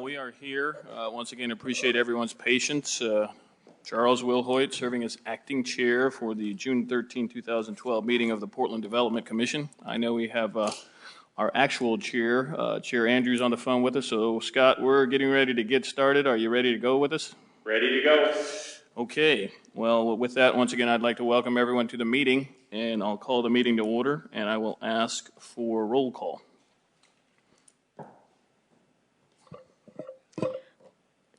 We are here. Once again, appreciate everyone's patience. Charles Wilhoit, serving as acting chair for the June 13, 2012 meeting of the Portland Development Commission. I know we have our actual chair, Chair Andrews, on the phone with us. So, Scott, we're getting ready to get started. Are you ready to go with us? Ready to go. Okay. Well, with that, once again, I'd like to welcome everyone to the meeting, and I'll call the meeting to order, and I will ask for roll call.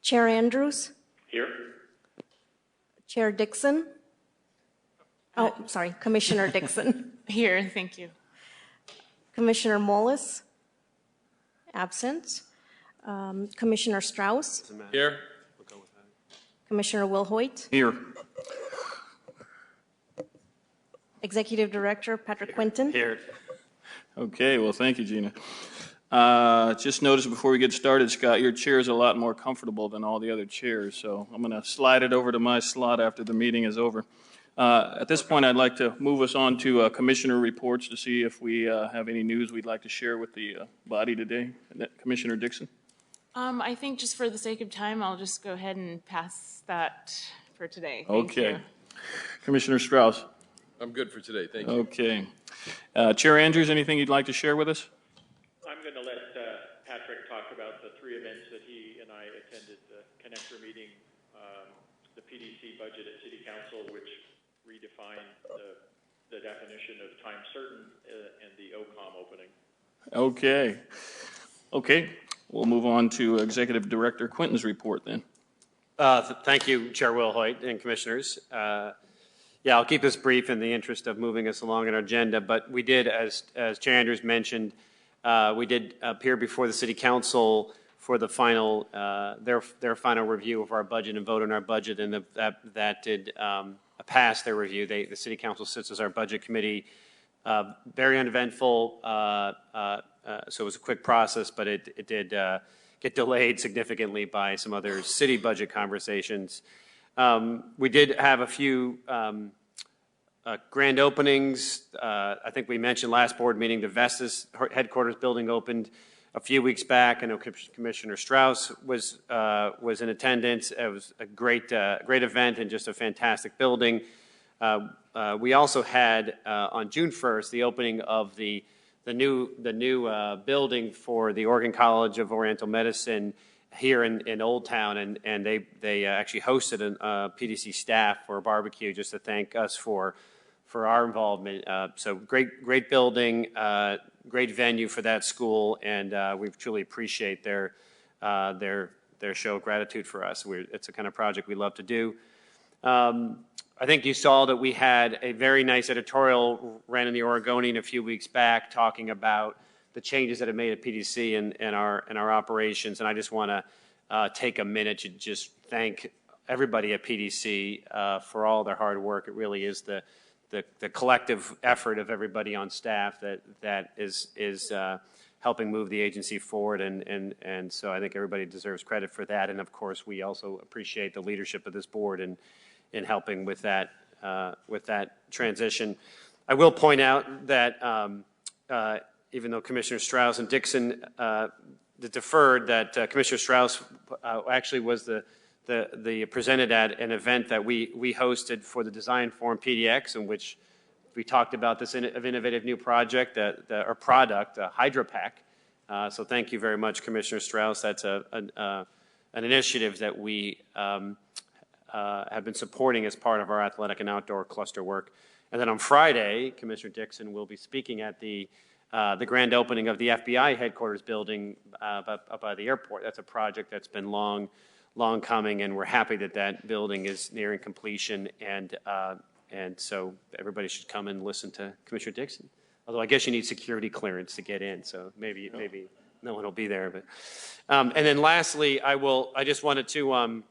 Chair Andrews? Here. Chair Dixon? Oh, sorry, Commissioner Dixon. Here, thank you. Commissioner Mollis? Absent. Commissioner Strauss? Here. Commissioner Wilhoit? Here. Executive Director Patrick Quinton? Here. Okay, well, thank you, Gina. Just notice before we get started, Scott, your chair is a lot more comfortable than all the other chairs, so I'm going to slide it over to my slot after the meeting is over. At this point, I'd like to move us on to commissioner reports to see if we have any news we'd like to share with the body today. Commissioner Dixon? I think just for the sake of time, I'll just go ahead and pass that for today. Thank Okay. you. Commissioner Strauss? I'm good for today, thank you. Okay. Chair Andrews, anything you'd like to share with us? I'm going to let Patrick talk about the three events that he and I attended: the connector meeting, the PDC budget at City Council, which redefined the definition of time certain, and the OCOM opening. Okay. Okay. We'll move on to Executive Director Quinton's report then. Thank you, Chair Wilhoit and Commissioners. Yeah, I'll keep this brief in the interest of moving us along in our agenda, but we did, as Chair Andrews mentioned, we did appear before the City Council for the final, their final review of our budget and vote on our budget, and that did pass their review. The City Council sits as our budget committee. Very uneventful, so it was a quick process, but it did get delayed significantly by some other city budget conversations. We did have a few grand openings. I think we mentioned last board meeting, the Vestas headquarters building opened a few weeks back. I know Commissioner Strauss was in attendance. It was a great event and just a fantastic building. We also had on June 1st the opening of the new building for the Oregon College of Oriental Medicine here in Old Town, and they actually hosted a PDC staff for a barbecue just to thank us for our involvement. So great building, great venue for that school, and we truly appreciate their show of gratitude for us. It's the kind of project we love to do. I think you saw that we had a very nice editorial ran in the Oregonian a few weeks back talking about the changes that have made at PDC and our operations, and I just want to take a minute to just thank everybody at PDC for all their hard work. It really is the collective effort of everybody on staff that is helping move the agency forward, and so I think everybody deserves credit for that. And of course, we also appreciate the leadership of this board in helping with that transition. I will point out that even though Commissioner Strauss and Dixon deferred, that Commissioner Strauss actually was the presented at an event that we hosted for the Design Forum PDX, in which we talked about this innovative new project, or product, HydroPack. So thank you very much, Commissioner Strauss. That's an initiative that we have been supporting as part of our athletic and outdoor cluster work. And then on Friday, Commissioner Dixon will be speaking at the grand opening of the FBI headquarters building up by the airport. That's a project that's been long coming, and we're happy that building is nearing completion, and so everybody should come and listen to Commissioner Dixon. Although I guess you need security clearance to get in, so maybe no one will be there. But and then lastly, I just wanted to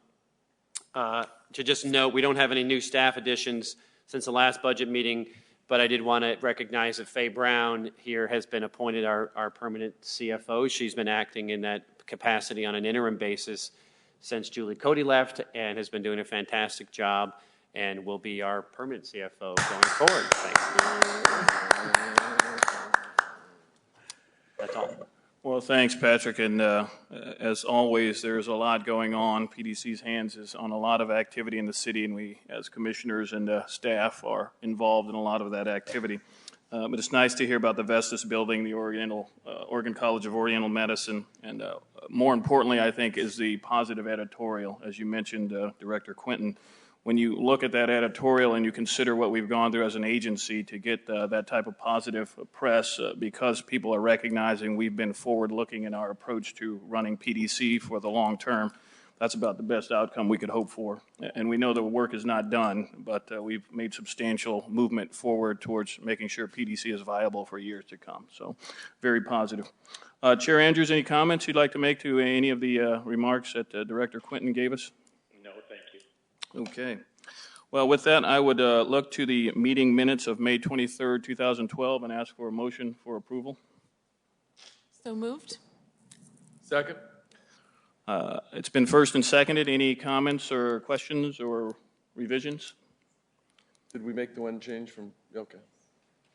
just note we don't have any new staff additions since the last budget meeting, but I did want to recognize that Faye Brown here has been appointed our permanent CFO. She's been acting in that capacity on an interim basis since Julie Cody left, and has been doing a fantastic job, and will be our permanent CFO going forward. Thanks. That's all. Well, thanks, Patrick. And as always, there's a lot going on. PDC's hands is on a lot of activity in the city, and we, as commissioners and staff, are involved in a lot of that activity. But it's nice to hear about the Vestas building, the Oregon College of Oriental Medicine, and more importantly, I think, is the positive editorial, as you mentioned, Director Quinton. When you look at that editorial and you consider what we've gone through as an agency to get that type of positive press, because people are recognizing we've been forward-looking in our approach to running PDC for the long term, that's about the best outcome we could hope for. And we know the work is not done, but we've made substantial movement forward towards making sure PDC is viable for years to come. So very positive. Chair Andrews, any comments you'd like to make to any of the remarks that Director Quinton gave us? No, thank you. Okay. Well, with that, I would look to the meeting minutes of May 23rd, 2012, and ask for a motion for approval. So moved. Second? It's been first and seconded. Any comments or questions or revisions? Did we make the one change from, okay.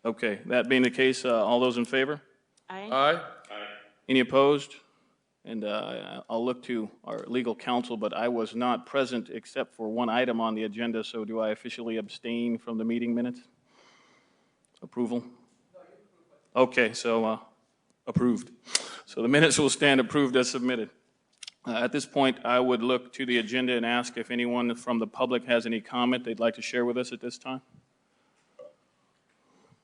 Okay. That being the case, all those in favor? Aye. Aye? Any opposed? And I'll look to our legal counsel, but I was not present except for one item on the agenda, so do I officially abstain from the meeting minutes? Approval? Okay, so approved. So the minutes will stand approved as submitted. At this point, I would look to the agenda and ask if anyone from the public has any comment they'd like to share with us at this time.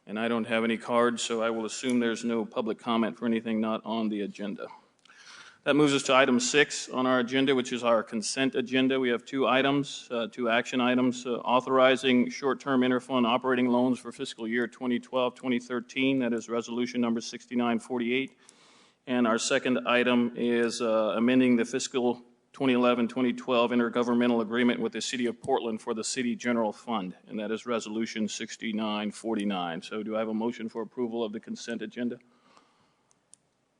And I don't have any cards, so I will assume there's no public comment for anything not on the agenda. That moves us to item 6 on our agenda, which is our consent agenda. We have two items, two action items, authorizing short-term interfund operating loans for fiscal year 2012-2013. That is resolution number 6948. And our second item is amending the fiscal 2011-2012 intergovernmental agreement with the City of Portland for the City General Fund, and that is resolution 6949. So do I have a motion for approval of the consent agenda?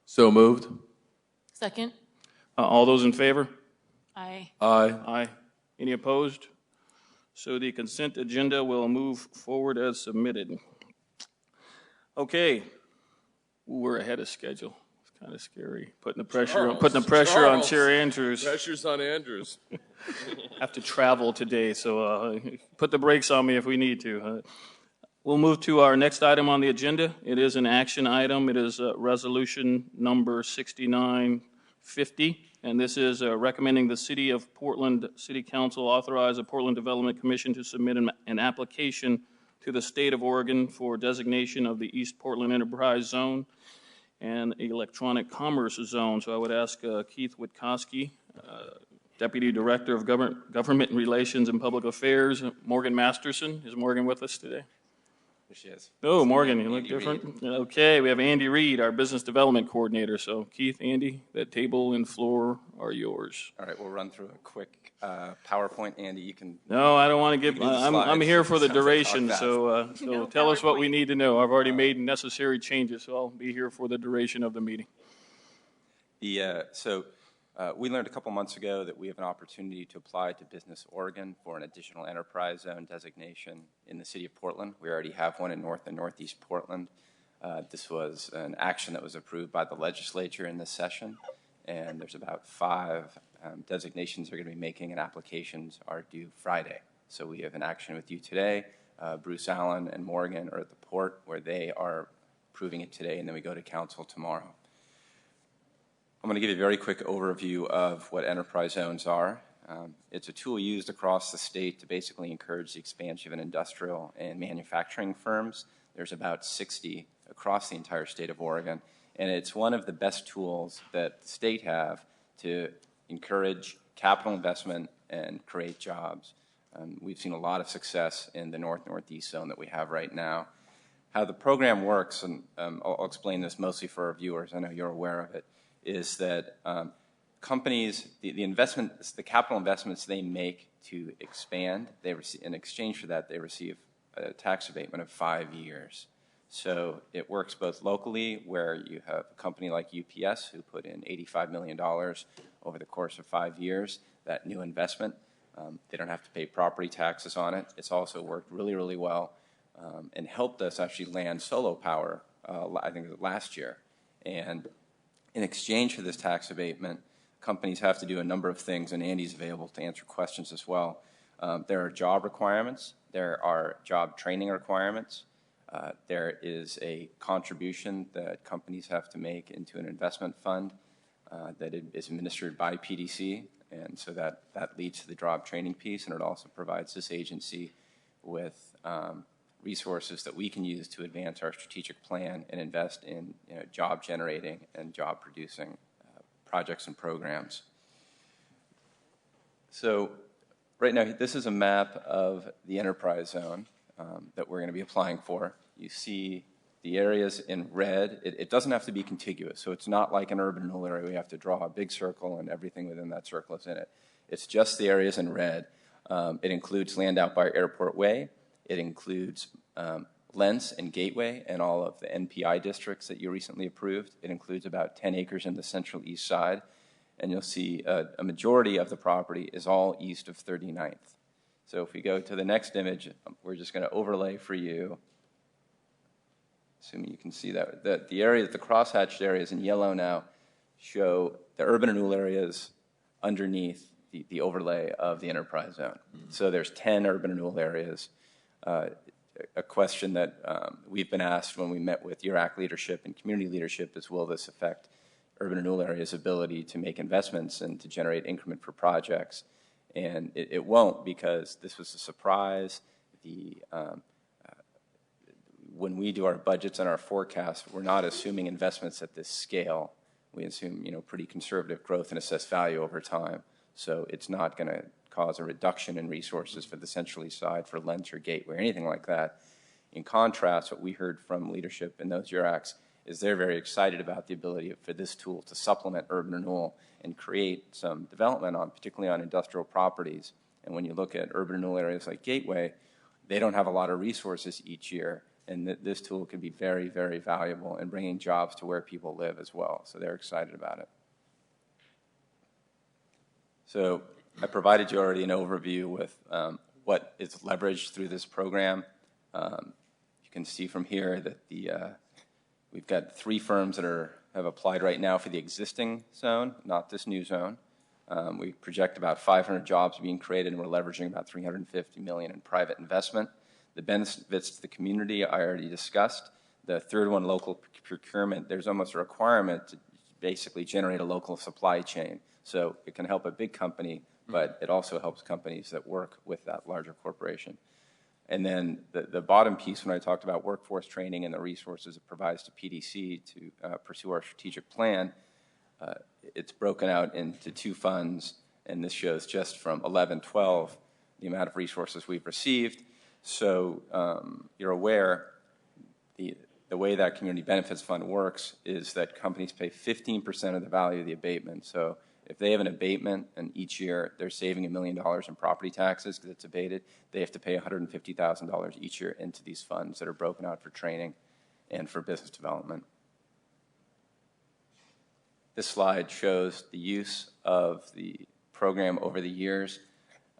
So moved. Second. All those in favor? Aye. Aye. Aye. Any opposed? So the consent agenda will move forward as submitted. Okay. Ooh, we're ahead of schedule. It's kind of scary. Putting the pressure on Chair Andrews. Pressure's on Andrews. Have to travel today, so put the brakes on me if we need to. We'll move to our next item on the agenda. It is an action item. It is resolution number 6950, and this is recommending the City of Portland City Council authorize the Portland Development Commission to submit an application to the State of Oregon for designation of the East Portland Enterprise Zone and Electronic Commerce Zone. So I would ask Keith Witcosky, Deputy Director of Government Relations and Public Affairs, Morgan Masterson. Is Morgan with us today? She is. Oh, Morgan, you look Andy different. Okay, we have Andy Reed, our Business Development Coordinator. So, Keith, Andy, that table and floor are yours. All right, we'll run through a quick PowerPoint. Andy, you can. No, I don't want to give. You can do the I'm slides. here for the Sounds like duration. talk So No tell us what we PowerPoint. need to know. I've already made necessary changes, so I'll be here for the duration of the meeting. We learned a couple months ago that we have an opportunity to apply to Business Oregon for an additional enterprise zone designation in the city of Portland. We already have one in North and Northeast Portland. This was an action that was approved by the legislature in this session, and there's about 5 designations they're going to be making, and applications are due Friday. So we have an action with you today. Bruce Allen and Morgan are at the port where they are approving it today, and then we go to council tomorrow. I'm going to give you a very quick overview of what enterprise zones are. It's a tool used across the state to basically encourage the expansion of industrial and manufacturing firms. There's about 60 across the entire state of Oregon, and it's one of the best tools that the state have to encourage capital investment and create jobs. We've seen a lot of success in the Northeast zone that we have right now. How the program works, and I'll explain this mostly for our viewers, I know you're aware of it, is that companies, the capital investments they make to expand, in exchange for that, they receive a tax abatement of 5 years. So it works both locally, where you have a company like UPS who put in $85 million over the course of 5 years. That new investment, they don't have to pay property taxes on it. It's also worked really, really well and helped us actually land solar power, I think last year. And In exchange for this tax abatement, companies have to do a number of things, and Andy's available to answer questions as well. There are job requirements. There are job training requirements. There is a contribution that companies have to make into an investment fund that is administered by PDC, and so that leads to the job training piece, and it also provides this agency with resources that we can use to advance our strategic plan and invest in job generating and job producing projects and programs. So right now, this is a map of the enterprise zone that we're going to be applying for. You see the areas in red. It doesn't have to be contiguous, so it's not like an urban renewal area. We have to draw a big circle and everything within that circle is in it. It's just the areas in red. It includes land out by Airport Way. It includes Lentz and Gateway and all of the NPI districts that you recently approved. It includes about 10 acres in the central east side. And you'll see a majority of the property is all east of 39th. So if we go to the next image, we're just going to overlay for you, assuming you can see that, the area, the crosshatched areas in yellow now show the urban renewal areas underneath the overlay of the enterprise zone. So there's 10 urban renewal areas. A question that we've been asked when we met with URAC leadership and community leadership is, will this affect urban renewal areas' ability to make investments and to generate increment for projects? And it won't, because this was a surprise. When we do our budgets and our forecasts, we're not assuming investments at this scale. We assume pretty conservative growth and assessed value over time. So it's not going to cause a reduction in resources for the central east side, for Lentz or Gateway or anything like that. In contrast, what we heard from leadership in those URACs is they're very excited about the ability for this tool to supplement urban renewal and create some development particularly on industrial properties. And when you look at urban renewal areas like Gateway, they don't have a lot of resources each year, and this tool can be very, very valuable in bringing jobs to where people live as well. So they're excited about it. So I provided you already an overview with what is leveraged through this program. You can see from here that we've got 3 firms that have applied right now for the existing zone, not this new zone. We project about 500 jobs being created, and we're leveraging about $350 million in private investment. The benefits to the community I already discussed. The third one, local procurement, there's almost a requirement to basically generate a local supply chain. So it can help a big company, but it also helps companies that work with that larger corporation. And then the bottom piece, when I talked about workforce training and the resources it provides to PDC to pursue our strategic plan, it's broken out into 2 funds, and this shows just from 11-12 the amount of resources we've received. So you're aware the way that community benefits fund works is that companies pay 15% of the value of the abatement. So if they have an abatement and each year they're saving $1 million in property taxes because it's abated, they have to pay $150,000 each year into these funds that are broken out for training and for business development. This slide shows the use of the program over the years.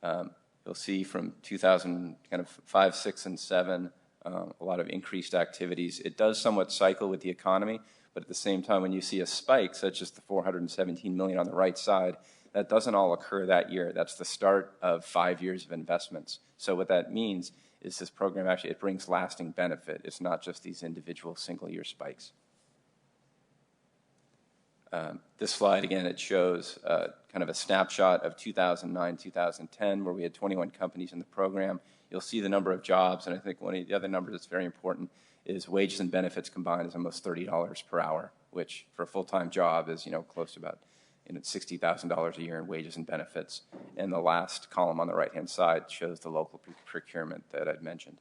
You'll see from 2005, 6, and 7, a lot of increased activities. It does somewhat cycle with the economy, but at the same time, when you see a spike, such as the $417 million on the right side, that doesn't all occur that year. That's the start of 5 years of investments. So what that means is this program actually, it brings lasting benefit. It's not just these individual single-year spikes. This slide, again, it shows kind of a snapshot of 2009, 2010, where we had 21 companies in the program. You'll see the number of jobs, and I think one of the other numbers that's very important is wages and benefits combined is almost $30 per hour, which for a full-time job is close to about $60,000 a year in wages and benefits. And the last column on the right-hand side shows the local procurement that I'd mentioned.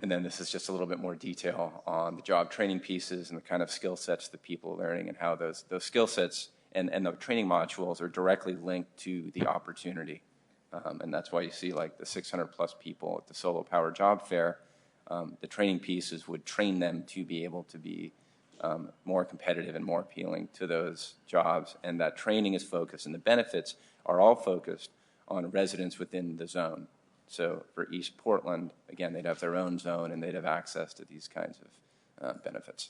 And then this is just a little bit more detail on the job training pieces and the kind of skill sets that people are learning and how those skill sets and the training modules are directly linked to the opportunity. And that's why you see like the 600 plus people at the Solo Power Job Fair. The training pieces would train them to be able to be more competitive and more appealing to those jobs. And that training is focused, and the benefits are all focused on residents within the zone. So for East Portland, again, they'd have their own zone and they'd have access to these kinds of benefits.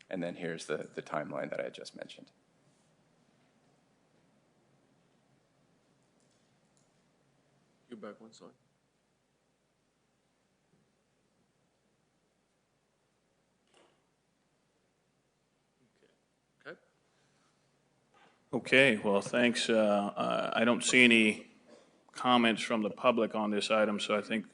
and then here's the timeline that I just mentioned. Go back one slide. Okay. Okay, well, thanks. I don't see any comments from the public on this item, so I think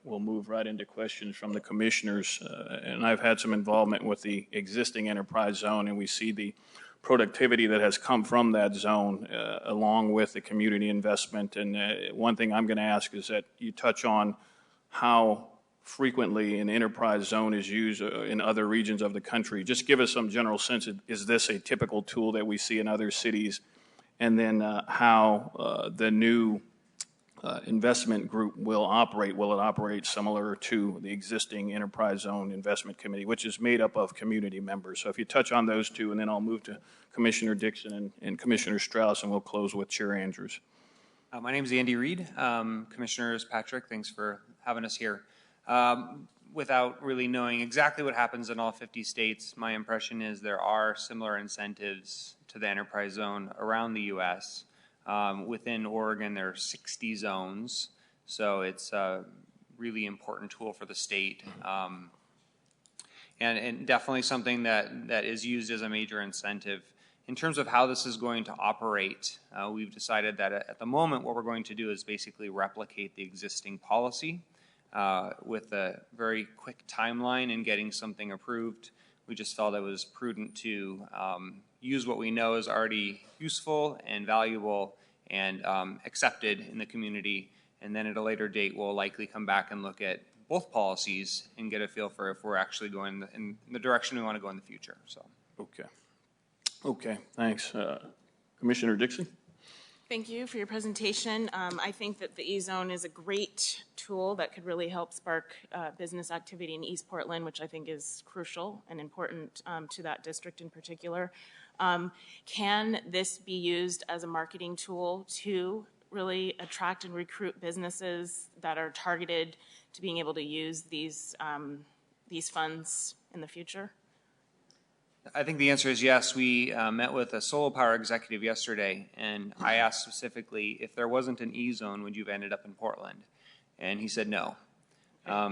we'll move right into questions from the commissioners. And I've had some involvement with the existing enterprise zone, and we see the productivity that has come from that zone along with the community investment. And one thing I'm going to ask is that you touch on how frequently an enterprise zone is used in other regions of the country. Just give us some general sense. Is this a typical tool that we see in other cities? And then how the new investment group will operate. Will it operate similar to the existing enterprise zone investment committee, which is made up of community members? So if you touch on those two, and then I'll move to Commissioner Dixon and Commissioner Strauss, and we'll close with Chair Andrews. My name is Andy Reed. Commissioners Patrick, thanks for having us here. Without really knowing exactly what happens in all 50 states, my impression is there are similar incentives to the enterprise zone around the U.S. Within Oregon, there are 60 zones, so it's a really important tool for the state. And definitely something that is used as a major incentive. In terms of how this is going to operate, we've decided that at the moment what we're going to do is basically replicate the existing policy with a very quick timeline in getting something approved. We just felt it was prudent to use what we know is already useful and valuable and accepted in the community, and then at a later date we'll likely come back and look at both policies and get a feel for if we're actually going in the direction we want to go in the future. So. Okay, thanks. Commissioner Dixon? Thank you for your presentation. I think that the E-Zone is a great tool that could really help spark business activity in East Portland, which I think is crucial and important to that district in particular. Can this be used as a marketing tool to really attract and recruit businesses that are targeted to being able to use these funds in the future? I think the answer is yes. We met with a solar power executive yesterday, and I asked specifically, if there wasn't an E-Zone, would you have ended up in Portland? And he said no.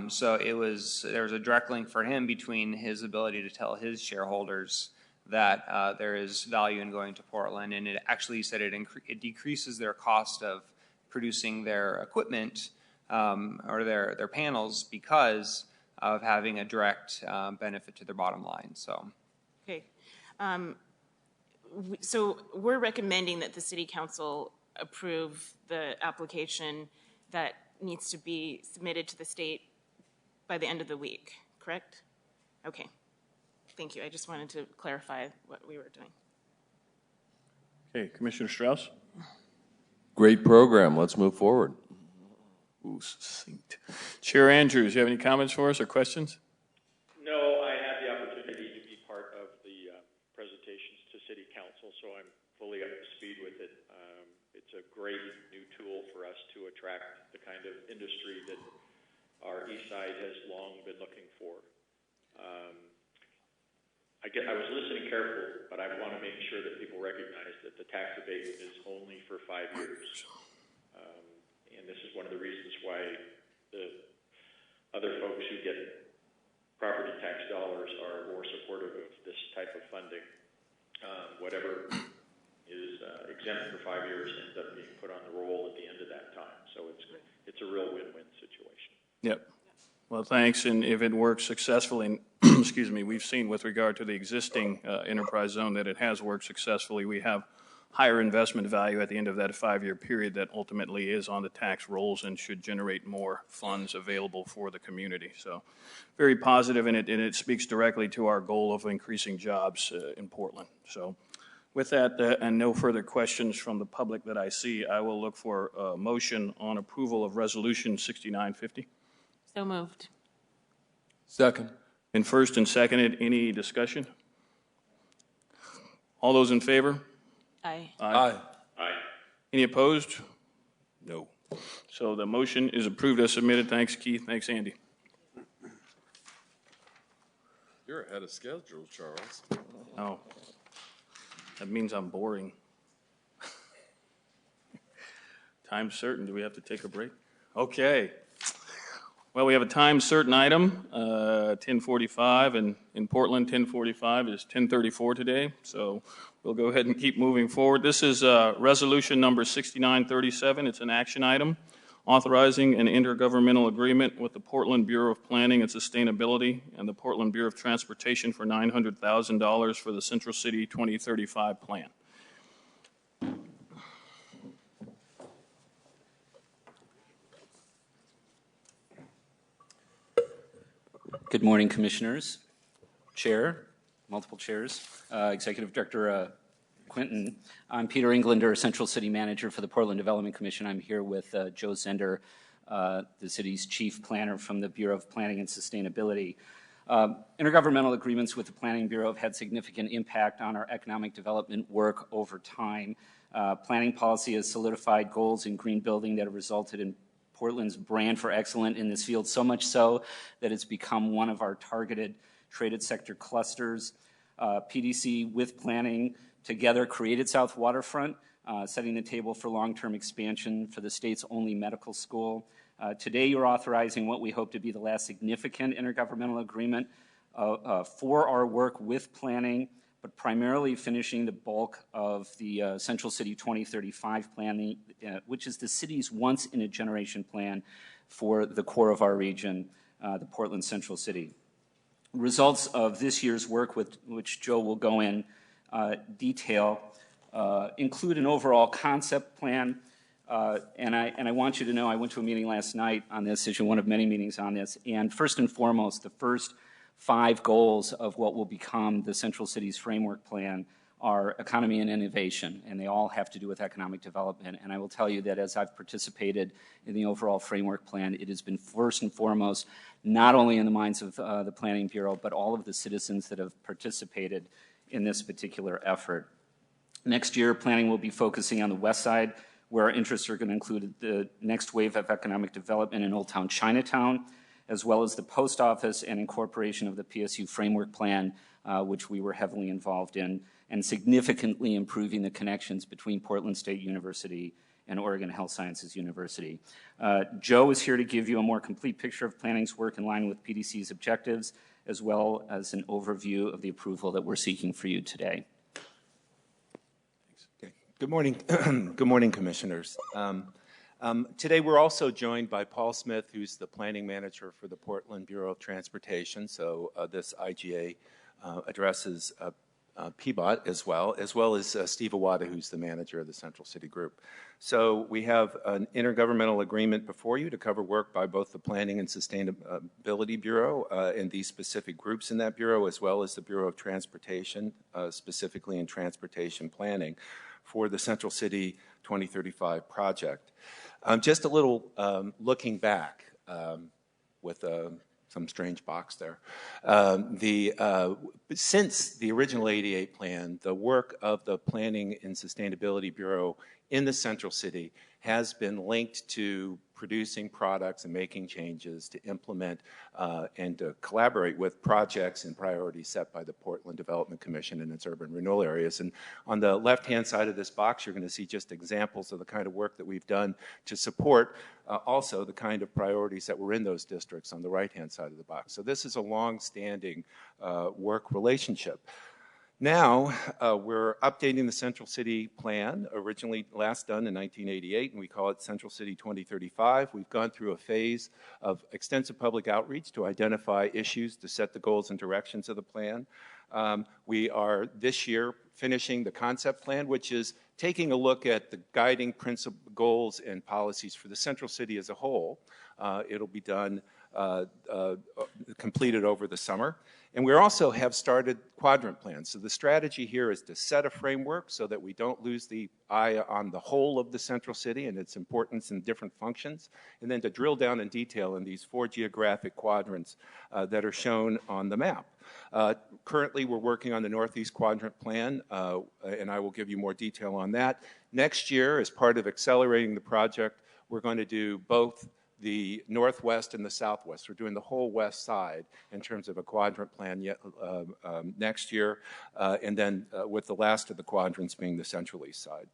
So there was a direct link for him between his ability to tell his shareholders that there is value in going to Portland, and it actually said it decreases their cost of producing their equipment or their panels because of having a direct benefit to their bottom line. So. Okay. So we're recommending that the City Council approve the application that needs to be submitted to the state by the end of the week, correct? Okay. Thank you. I just wanted to clarify what we were doing. Okay, Commissioner Strauss? Great program. Let's move forward. Ooh, succinct. Chair Andrews, you have any comments for us or questions? No, I had the opportunity to be part of the presentations to City Council, so I'm fully up to speed with it. It's a great new tool for us to attract the kind of industry that our east side has long been looking for. I was listening carefully, but I want to make sure that people recognize that the tax abatement is only for 5 years. And this is one of the reasons why the other folks who get property tax dollars are more supportive of this type of funding. Whatever is exempt for 5 years ends up being put on the roll at the end of that time. So it's a real win-win situation. Yep. Well, thanks. And if it works successfully, excuse me, we've seen with regard to the existing enterprise zone that it has worked successfully. We have higher investment value at the end of that 5-year period that ultimately is on the tax rolls and should generate more funds available for the community. So very positive, and it speaks directly to our goal of increasing jobs in Portland. So with that, and no further questions from the public that I see, I will look for a motion on approval of Resolution 6950. So moved. Second. Been first and seconded. Any discussion? All those in favor? Aye. Aye. Aye. Any opposed? No. So the motion is approved as submitted. Thanks, Keith. Thanks, Andy. You're ahead of schedule, Charles. Oh, that means I'm boring. Time certain. Do we have to take a break? Okay. Well, we have a time certain item, 10:45, and in Portland, 10:45 is 10:34 today. So we'll go ahead and keep moving forward. This is resolution number 6937. It's an action item authorizing an intergovernmental agreement with the Portland Bureau of Planning and Sustainability and the Portland Bureau of Transportation for $900,000 for the Central City 2035 plan. Good morning, Commissioners, Chair, multiple chairs, Executive Director Quinton. I'm Peter Englander, Central City Manager for the Portland Development Commission. I'm here with Joe Zender, the city's Chief Planner from the Bureau of Planning and Sustainability. Intergovernmental agreements with the Planning Bureau have had significant impact on our economic development work over time. Planning policy has solidified goals in green building that have resulted in Portland's brand for excellence in this field, so much so that it's become one of our targeted traded sector clusters. PDC with planning together created South Waterfront, setting the table for long-term expansion for the state's only medical school. Today you're authorizing what we hope to be the last significant intergovernmental agreement for our work with planning, but primarily finishing the bulk of the Central City 2035 plan, which is the city's once-in-a-generation plan for the core of our region, the Portland Central City. Results of this year's work, with which Joe will go in detail, include an overall concept plan, and I want you to know I went to a meeting last night on this, as one of many meetings on this, and first and foremost, the first 5 goals of what will become the Central City's framework plan are economy and innovation, and they all have to do with economic development. And I will tell you that as I've participated in the overall framework plan, it has been first and foremost not only in the minds of the Planning Bureau, but all of the citizens that have participated in this particular effort. Next year, planning will be focusing on the west side, where our interests are going to include the next wave of economic development in Old Town Chinatown, as well as the post office and incorporation of the PSU framework plan, which we were heavily involved in, and significantly improving the connections between Portland State University and Oregon Health Sciences University. Joe is here to give you a more complete picture of planning's work in line with PDC's objectives, as well as an overview of the approval that we're seeking for you today. Okay. Good morning. Good morning, Commissioners. Today we're also joined by Paul Smith, who's the planning manager for the Portland Bureau of Transportation. So this IGA addresses PBOT as well as Steve Awada, who's the manager of the Central City Group. So we have an intergovernmental agreement before you to cover work by both the Planning and Sustainability Bureau and these specific groups in that bureau, as well as the Bureau of Transportation, specifically in transportation planning, for the Central City 2035 project. Just a little looking back with some strange box there. Since the original 88 plan, the work of the Planning and Sustainability Bureau in the Central City has been linked to producing products and making changes to implement and to collaborate with projects and priorities set by the Portland Development Commission and its urban renewal areas. And on the left-hand side of this box, you're going to see just examples of the kind of work that we've done to support also the kind of priorities that were in those districts on the right-hand side of the box. So this is a long-standing work relationship. Now, we're updating the Central City Plan, originally last done in 1988, and we call it Central City 2035. We've gone through a phase of extensive public outreach to identify issues to set the goals and directions of the plan. We are this year finishing the concept plan, which is taking a look at the guiding principle, goals and policies for the Central City as a whole. It'll be done, completed over the summer. And we also have started quadrant plans. So the strategy here is to set a framework so that we don't lose the eye on the whole of the Central City and its importance in different functions, and then to drill down in detail in these 4 geographic quadrants that are shown on the map. Currently, we're working on the Northeast Quadrant Plan, and I will give you more detail on that. Next year, as part of accelerating the project, we're going to do both the northwest and the southwest. We're doing the whole west side in terms of a quadrant plan next year, and then with the last of the quadrants being the central east side.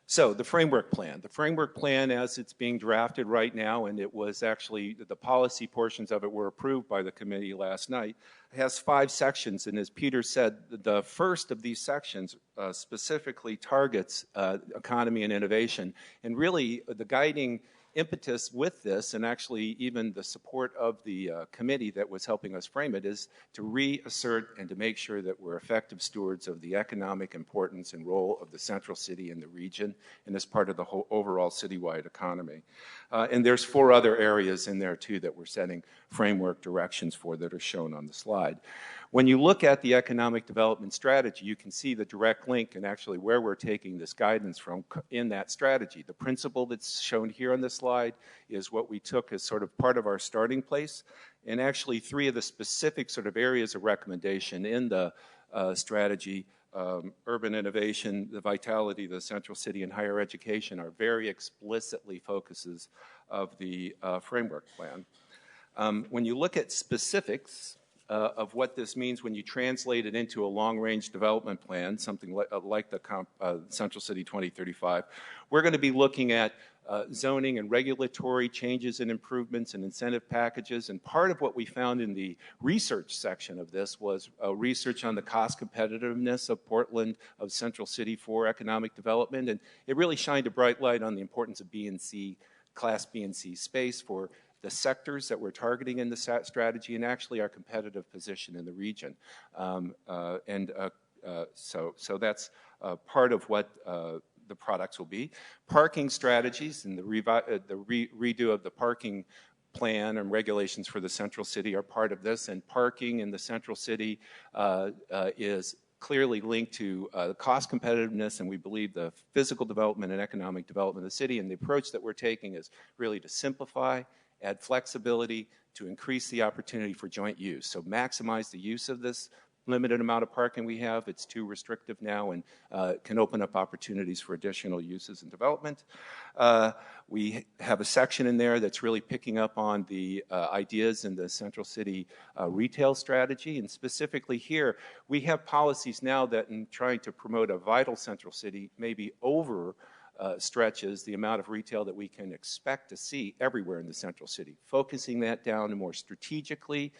So the framework plan. The framework plan as it's being drafted right now, and it was actually, the policy portions of it were approved by the committee last night, has 5 sections, and as Peter said, the first of these sections specifically targets economy and innovation. And really the guiding impetus with this, and actually even the support of the committee that was helping us frame it, is to reassert and to make sure that we're effective stewards of the economic importance and role of the central city in the region and as part of the whole overall citywide economy. And there's 4 other areas in there too that we're setting framework directions for that are shown on the slide. When you look at the economic development strategy, you can see the direct link and actually where we're taking this guidance from in that strategy. The principle that's shown here on this slide is what we took as sort of part of our starting place. And actually 3 of the specific sort of areas of recommendation in the strategy, urban innovation, the vitality of the central city, and higher education are very explicitly focuses of the framework plan. When you look at specifics, of what this means when you translate it into a long-range development plan, something like the Central City 2035, we're going to be looking at zoning and regulatory changes and improvements and incentive packages. And part of what we found in the research section of this was research on the cost competitiveness of Portland, of Central City for economic development. And it really shined a bright light on the importance of B and C, Class B and C space for the sectors that we're targeting in the strategy, and actually our competitive position in the region. So that's part of what the products will be. Parking strategies and the redo of the parking plan and regulations for the central city are part of this, and parking in the central city is clearly linked to the cost competitiveness, and we believe the physical development and economic development of the city. And the approach that we're taking is really to simplify, add flexibility, to increase the opportunity for joint use. So maximize the use of this limited amount of parking we have. It's too restrictive now and can open up opportunities for additional uses and development. We have a section in there that's really picking up on the ideas in the Central City retail strategy. And specifically here, we have policies now that in trying to promote a vital Central City maybe over stretches the amount of retail that we can expect to see everywhere in the central city. Focusing that down more strategically,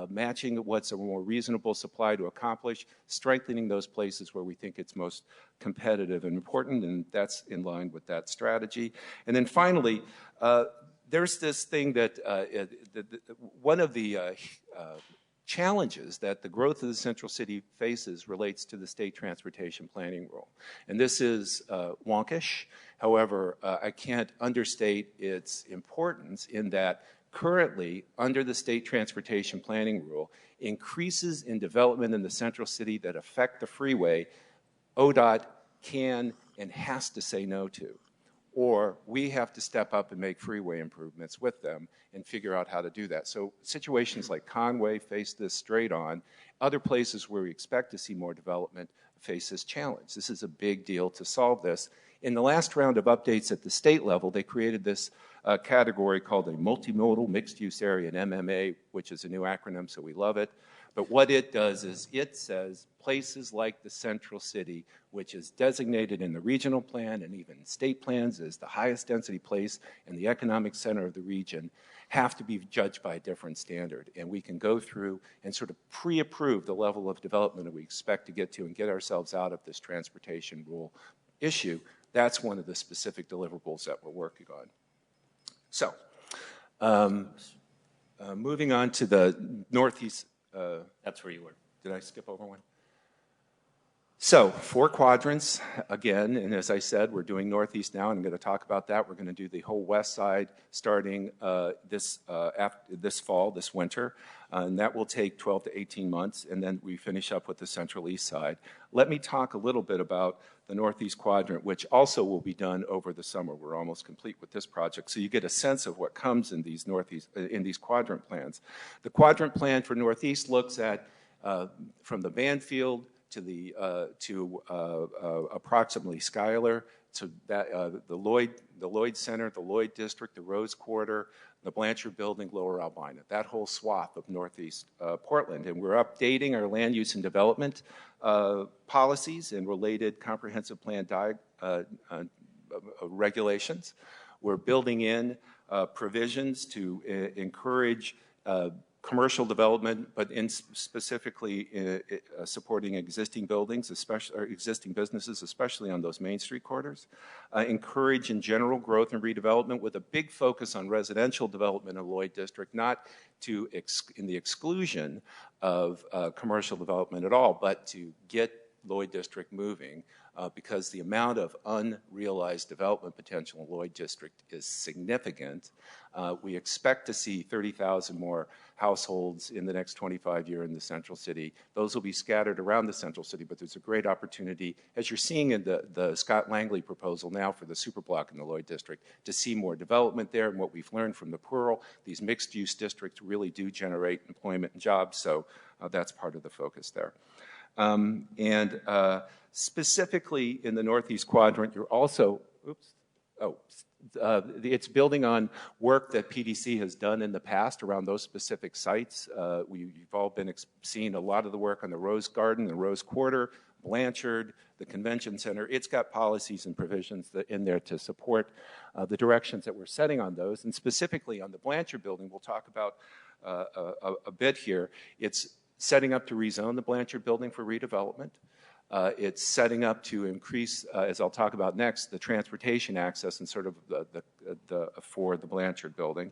matching what's a more reasonable supply to accomplish, strengthening those places where we think it's most competitive and important, and that's in line with that strategy. And then finally, there's this thing that one of the challenges that the growth of the central city faces relates to the state transportation planning rule. And this is wonkish. However, I can't understate its importance in that currently, under the state transportation planning rule, increases in development in the central city that affect the freeway, ODOT can and has to say no to. Or we have to step up and make freeway improvements with them and figure out how to do that. So situations like Conway face this straight on. Other places where we expect to see more development face this challenge. This is a big deal to solve this. In the last round of updates at the state level, they created this category called a multimodal mixed-use area, an MMA, which is a new acronym, so we love it. But what it does is it says places like the central city, which is designated in the regional plan and even state plans as the highest density place and the economic center of the region, have to be judged by a different standard. And we can go through and sort of pre-approve the level of development that we expect to get to and get ourselves out of this transportation rule issue. That's one of the specific deliverables that we're working on. So, moving on to the Northeast. That's where you were. Did I skip over one? So 4 quadrants, again, and as I said, we're doing Northeast now, and I'm going to talk about that. We're going to do the whole west side starting this fall, this winter, and that will take 12 to 18 months, and then we finish up with the central east side. Let me talk a little bit about the Northeast quadrant, which also will be done over the summer. We're almost complete with this project, so you get a sense of what comes in these quadrant plans. The quadrant plan for Northeast looks at from the Banfield approximately Schuyler, to that, the Lloyd Center, the Lloyd District, the Rose Quarter, the Blanchard Building, Lower Albina, that whole swath of Northeast Portland. And we're updating our land use and development policies and related comprehensive plan regulations. We're building in provisions to encourage commercial development, but specifically supporting existing buildings, especially or existing businesses, especially on those Main Street corridors. Encourage in general growth and redevelopment with a big focus on residential development in Lloyd District, not to in the exclusion of commercial development at all, but to get Lloyd District moving. Because the amount of unrealized development potential in Lloyd District is significant. We expect to see 30,000 more households in the next 25 years in the Central City. Those will be scattered around the Central City, but there's a great opportunity, as you're seeing in the Scott Langley proposal now for the superblock in the Lloyd District, to see more development there. And what we've learned from the Pearl, these mixed-use districts really do generate employment and jobs, so that's part of the focus there. Specifically in the Northeast Quadrant, you're also, it's building on work that PDC has done in the past around those specific sites. You've all been seeing a lot of the work on the Rose Garden, the Rose Quarter, Blanchard, the Convention Center. It's got policies and provisions in there to support the directions that we're setting on those. And specifically on the Blanchard building, we'll talk about a bit here. It's setting up to rezone the Blanchard building for redevelopment. It's setting up to increase, as I'll talk about next, the transportation access and sort of for the Blanchard building,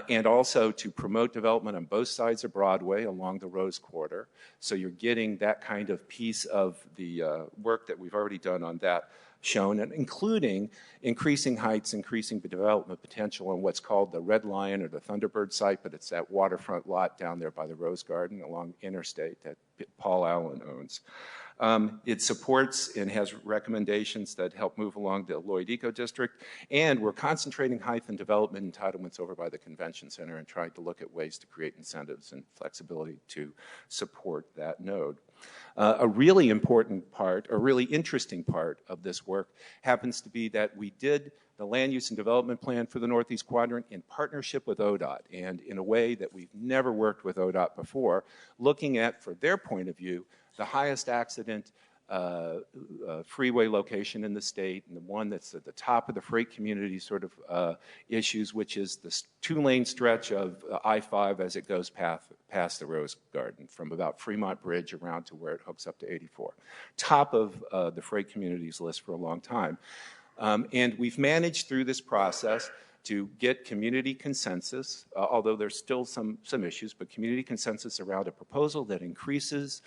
and also to promote development on both sides of Broadway along the Rose Quarter. So you're getting that kind of piece of the work that we've already done on that shown, and including increasing heights, increasing the development potential on what's called the Red Lion or the Thunderbird site, but it's that waterfront lot down there by the Rose Garden along Interstate that Paul Allen owns. It supports and has recommendations that help move along the Lloyd Eco District, and we're concentrating height and development entitlements over by the Convention Center and trying to look at ways to create incentives and flexibility to support that node. A really important part, a really interesting part of this work happens to be that we did the land use and development plan for the Northeast Quadrant in partnership with ODOT, and in a way that we've never worked with ODOT before, looking at, for their point of view, the highest accident freeway location in the state, and the one that's at the top of the freight community sort of issues, which is this two-lane stretch of I-5 as it goes past the Rose Garden, from about Fremont Bridge around to where it hooks up to 84. Top of the freight community's list for a long time. And we've managed through this process to get community consensus, although there's still some issues, but community consensus around a proposal that increases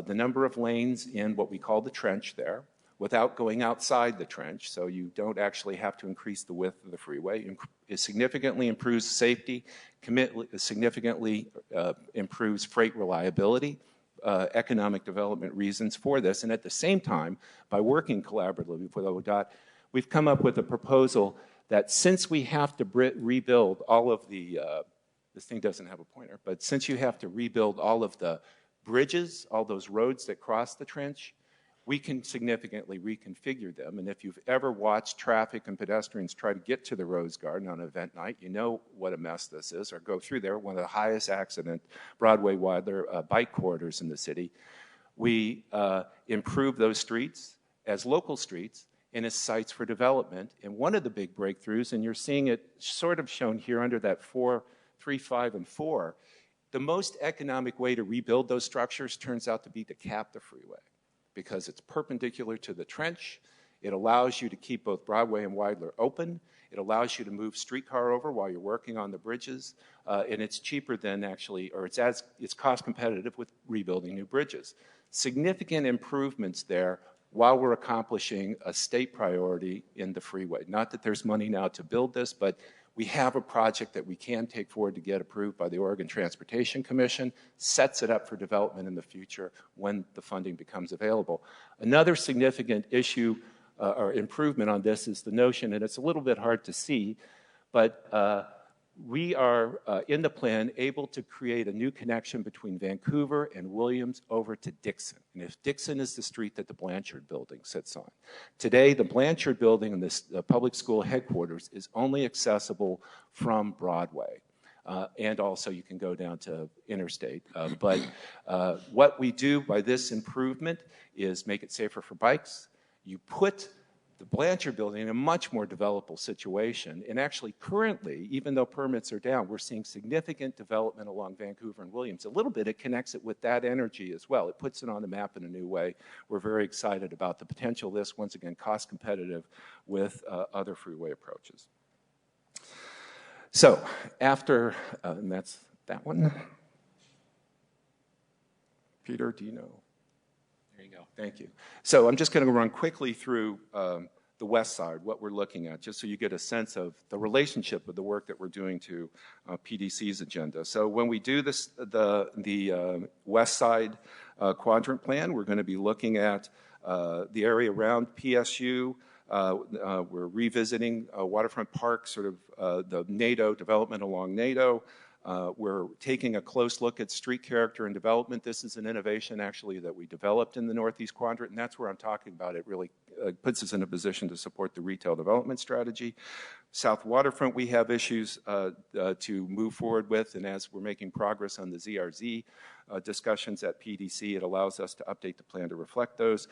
the number of lanes in what we call the trench there without going outside the trench, so you don't actually have to increase the width of the freeway. It significantly improves safety, significantly improves freight reliability, economic development reasons for this, and at the same time, by working collaboratively with ODOT, we've come up with a proposal that since we have to rebuild all of the, this thing doesn't have a pointer, but since you have to rebuild all of the bridges, all those roads that cross the trench, we can significantly reconfigure them. And if you've ever watched traffic and pedestrians try to get to the Rose Garden on event night, you know what a mess this is, or go through there, one of the highest accident Broadway-Wilder bike corridors in the city. We improve those streets as local streets and as sites for development. And one of the big breakthroughs, and you're seeing it sort of shown here under that 4, 3, 5, and 4, the most economic way to rebuild those structures turns out to be to cap the freeway because it's perpendicular to the trench. It allows you to keep both Broadway and Wilder open. It allows you to move streetcar over while you're working on the bridges. And it's cheaper than actually, or it's cost competitive with rebuilding new bridges. Significant improvements there while we're accomplishing a state priority in the freeway. Not that there's money now to build this, but we have a project that we can take forward to get approved by the Oregon Transportation Commission, sets it up for development in the future when the funding becomes available. Another significant issue or improvement on this is the notion, and it's a little bit hard to see, but we are, in the plan, able to create a new connection between Vancouver and Williams over to Dixon. And if Dixon is the street that the Blanchard building sits on. Today, the Blanchard building in this public school headquarters is only accessible from Broadway. And also you can go down to Interstate. But what we do by this improvement is make it safer for bikes. You put the Blanchard building in a much more developable situation. And actually currently, even though permits are down, we're seeing significant development along Vancouver and Williams. A little bit, it connects it with that energy as well. It puts it on the map in a new way. We're very excited about the potential of this, once again, cost competitive with other freeway approaches. So after, and that's that one. Peter, do you know? There you go. Thank you. So I'm just going to run quickly through the west side, what we're looking at, just so you get a sense of the relationship of the work that we're doing to PDC's agenda. So when we do this, the west side quadrant plan, we're going to be looking at the area around PSU. We're revisiting Waterfront Park, sort of the NATO development along NATO. We're taking a close look at street character and development. This is an innovation, actually, that we developed in the Northeast Quadrant, and that's where I'm talking about. It really puts us in a position to support the retail development strategy. South Waterfront, we have issues to move forward with, and as we're making progress on the ZRZ discussions at PDC, it allows us to update the plan to reflect those.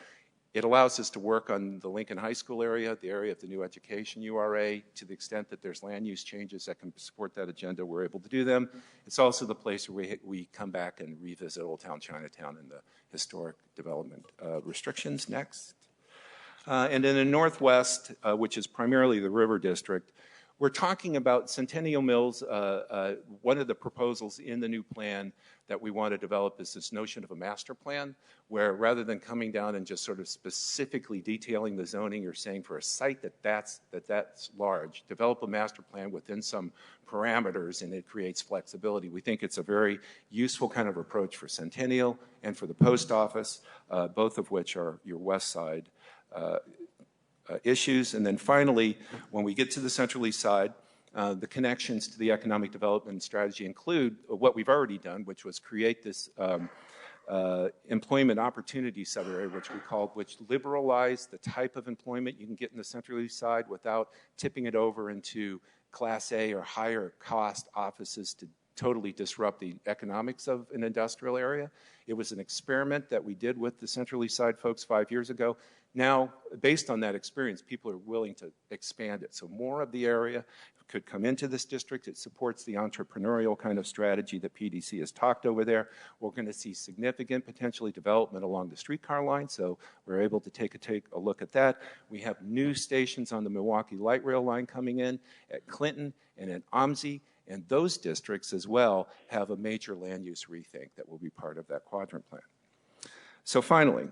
It allows us to work on the Lincoln High School area, the area of the new education URA, to the extent that there's land use changes that can support that agenda, we're able to do them. It's also the place where we come back and revisit Old Town Chinatown and the historic development restrictions next. And in the Northwest, which is primarily the River District, we're talking about Centennial Mills. One of the proposals in the new plan that we want to develop is this notion of a master plan, where rather than coming down and just sort of specifically detailing the zoning, you're saying for a site that's large, develop a master plan within some parameters, and it creates flexibility. We think it's a very useful kind of approach for Centennial and for the post office, both of which are your west side issues. And then finally, when we get to the Central East side, the connections to the economic development strategy include what we've already done, which was create this employment opportunity sub-area, which liberalized the type of employment you can get in the Central East side without tipping it over into Class A or higher cost offices to totally disrupt the economics of an industrial area. It was an experiment that we did with the Central East Side folks 5 years ago. Now, based on that experience, people are willing to expand it. So more of the area could come into this district. It supports the entrepreneurial kind of strategy that PDC has talked over there. We're going to see significant potentially development along the streetcar line, so we're able to take a look at that. We have new stations on the Milwaukee Light Rail line coming in at Clinton and at OMSI. And those districts as well have a major land use rethink that will be part of that quadrant plan. So finally,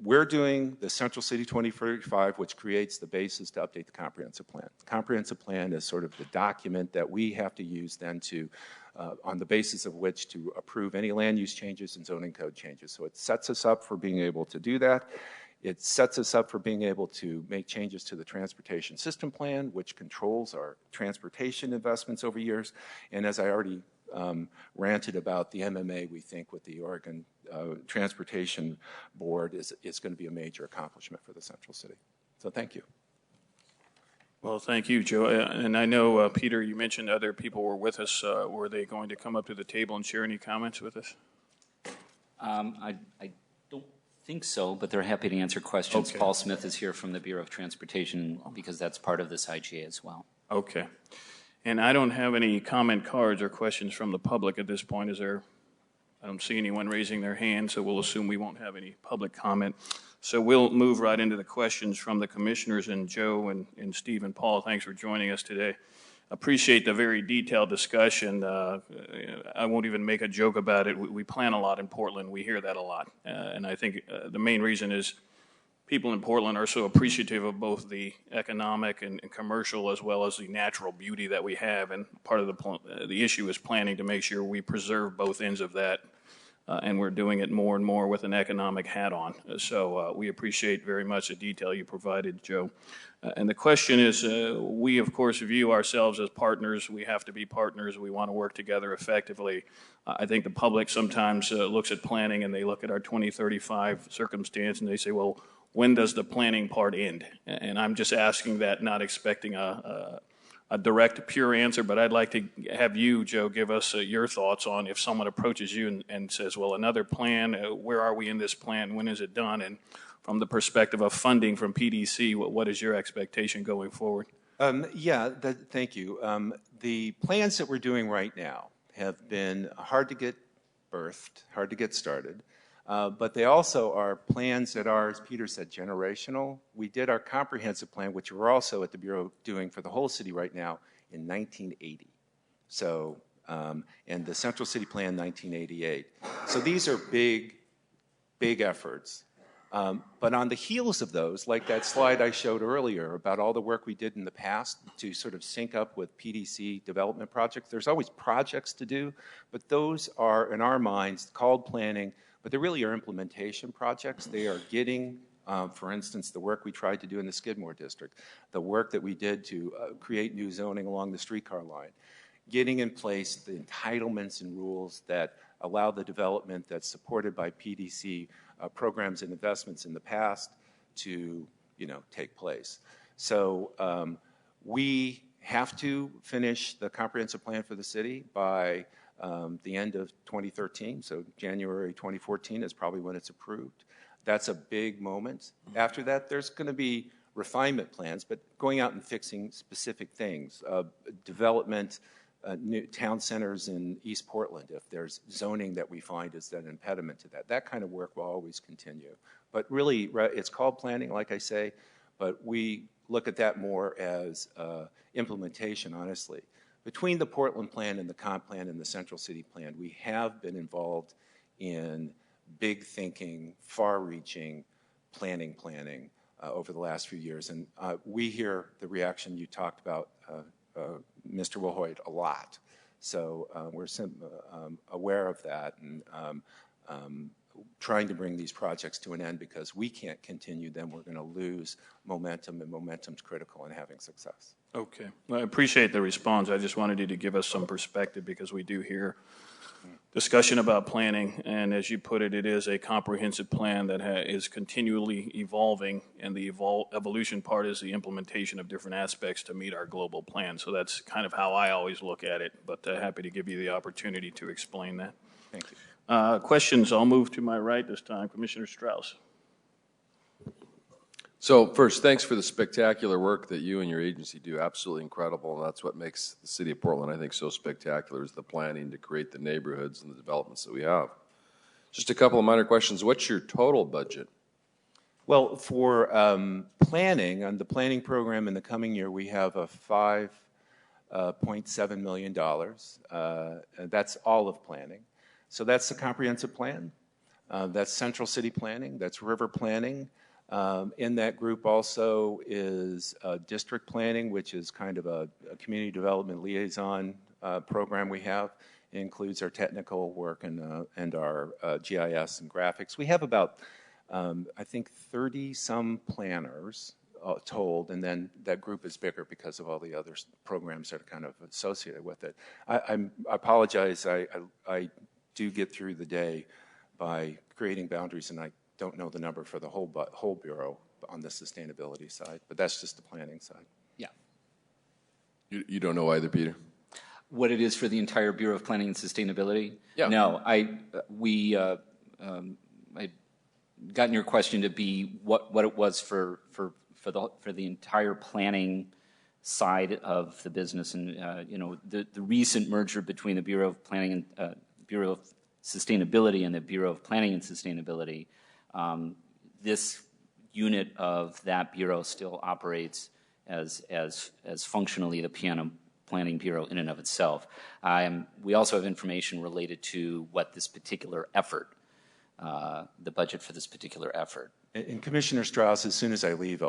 we're doing the Central City 2035, which creates the basis to update the comprehensive plan. The comprehensive plan is sort of the document that we have to use then to, on the basis of which to approve any land use changes and zoning code changes. So it sets us up for being able to do that. It sets us up for being able to make changes to the transportation system plan, which controls our transportation investments over years. And as I already ranted about the MMA, we think with the Oregon Transportation Board is going to be a major accomplishment for the Central City. So thank you. Well, thank you, Joe. And I know, Peter, you mentioned other people were with us. Were they going to come up to the table and share any comments with us? I don't think so, but they're happy to answer questions. Okay. Paul Smith is here from the Bureau of Transportation because that's part of this IGA as well. Okay. And I don't have any comment cards or questions from the public at this point. I don't see anyone raising their hand, so we'll assume we won't have any public comment. So we'll move right into the questions from the commissioners. And Joe and Steve and Paul, thanks for joining us today. Appreciate the very detailed discussion. I won't even make a joke about it. We plan a lot in Portland. We hear that a lot. And I think the main reason is people in Portland are so appreciative of both the economic and commercial as well as the natural beauty that we have. And part of the issue is planning to make sure we preserve both ends of that and we're doing it more and more with an economic hat on. So we appreciate very much the detail you provided, Joe. And the question is, we of course view ourselves as partners. We have to be partners. We want to work together effectively. I think the public sometimes looks at planning and they look at our 2035 circumstance and they say, well, when does the planning part end? And I'm just asking that, not expecting a direct, pure answer, but I'd like to have you, Joe, give us your thoughts on if someone approaches you and says, well, another plan, where are we in this plan? When is it done? And from the perspective of funding from PDC, what is your expectation going forward? Thank you. The plans that we're doing right now have been hard to get birthed, hard to get started, but they also are plans that are, as Peter said, generational. We did our comprehensive plan, which we're also at the Bureau doing for the whole city right now, in 1980. So, and the Central City Plan, 1988. So these are big, big efforts. But on the heels of those, like that slide I showed earlier about all the work we did in the past to sort of sync up with PDC development projects, there's always projects to do, but those are, in our minds, called planning, but they really are implementation projects. They are getting, for instance, the work we tried to do in the Skidmore District, the work that we did to create new zoning along the streetcar line, getting in place the entitlements and rules that allow the development that's supported by PDC programs and investments in the past to, take place. So we have to finish the comprehensive plan for the city by the end of 2013. So January 2014 is probably when it's approved. That's a big moment. After that, there's going to be refinement plans, but going out and fixing specific things, development, new town centers in East Portland, if there's zoning that we find is an impediment to that. That kind of work will always continue. But really, it's called planning, like I say, but we look at that more as implementation, honestly. Between the Portland plan and the comp plan and the Central City plan, we have been involved in big thinking, far-reaching planning over the last few years. And we hear the reaction you talked about, Mr. Wilhoit, a lot. So we're aware of that and trying to bring these projects to an end because we can't continue them. We're going to lose momentum, and momentum's critical in having success. Okay. Well, I appreciate the response. I just wanted you to give us some perspective because we do hear discussion about planning, and as you put it, it is a comprehensive plan that is continually evolving, and the evolution part is the implementation of different aspects to meet our global plan. So that's kind of how I always look at it, but happy to give you the opportunity to explain that. Thank you. Questions? I'll move to my right this time. Commissioner Strauss. So first, thanks for the spectacular work that you and your agency do. Absolutely incredible. And that's what makes the city of Portland, I think, so spectacular is the planning to create the neighborhoods and the developments that we have. Just a couple of minor questions. What's your total budget? Well, for planning, on the planning program in the coming year, we have a $5.7 million. That's all of planning. So that's the comprehensive plan. That's Central City planning. That's river planning. In that group also is district planning, which is kind of a community development liaison program we have. It includes our technical work and our GIS and graphics. We have about, I think, 30-some planners told, and then that group is bigger because of all the other programs that are kind of associated with it. I apologize. I do get through the day by creating boundaries, and I don't know the number for the whole Bureau on the sustainability side, but that's just the planning side. Yeah. You don't know either, Peter? What it is for the entire Bureau of Planning and Sustainability? Yeah. No, I gotten your question to be what it was for the entire planning side of the business, and the recent merger between the Bureau of Planning and Bureau of Sustainability and the Bureau of Planning and Sustainability. This unit of that bureau still operates as functionally the Planning Bureau in and of itself. We also have information related to what this particular effort, the budget for this particular effort. And Commissioner Strauss, as soon as I leave,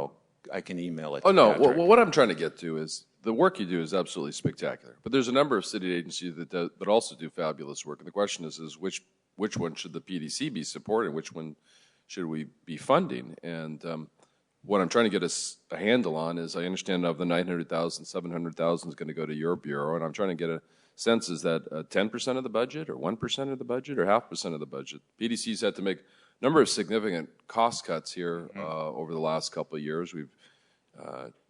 I can email it. Oh, no. Well, what I'm trying to get to is the work you do is absolutely spectacular. But there's a number of city agencies that also do fabulous work. And the question is which which one should the PDC be supporting, which one should we be funding? And what I'm trying to get a handle on is, I understand of the 900,000, 700,000 is going to go to your bureau, and I'm trying to get a sense, is that 10% of the budget, or 1% of the budget, or 0.5% of the budget? PDC's had to make a number of significant cost cuts here over the last couple of years. We've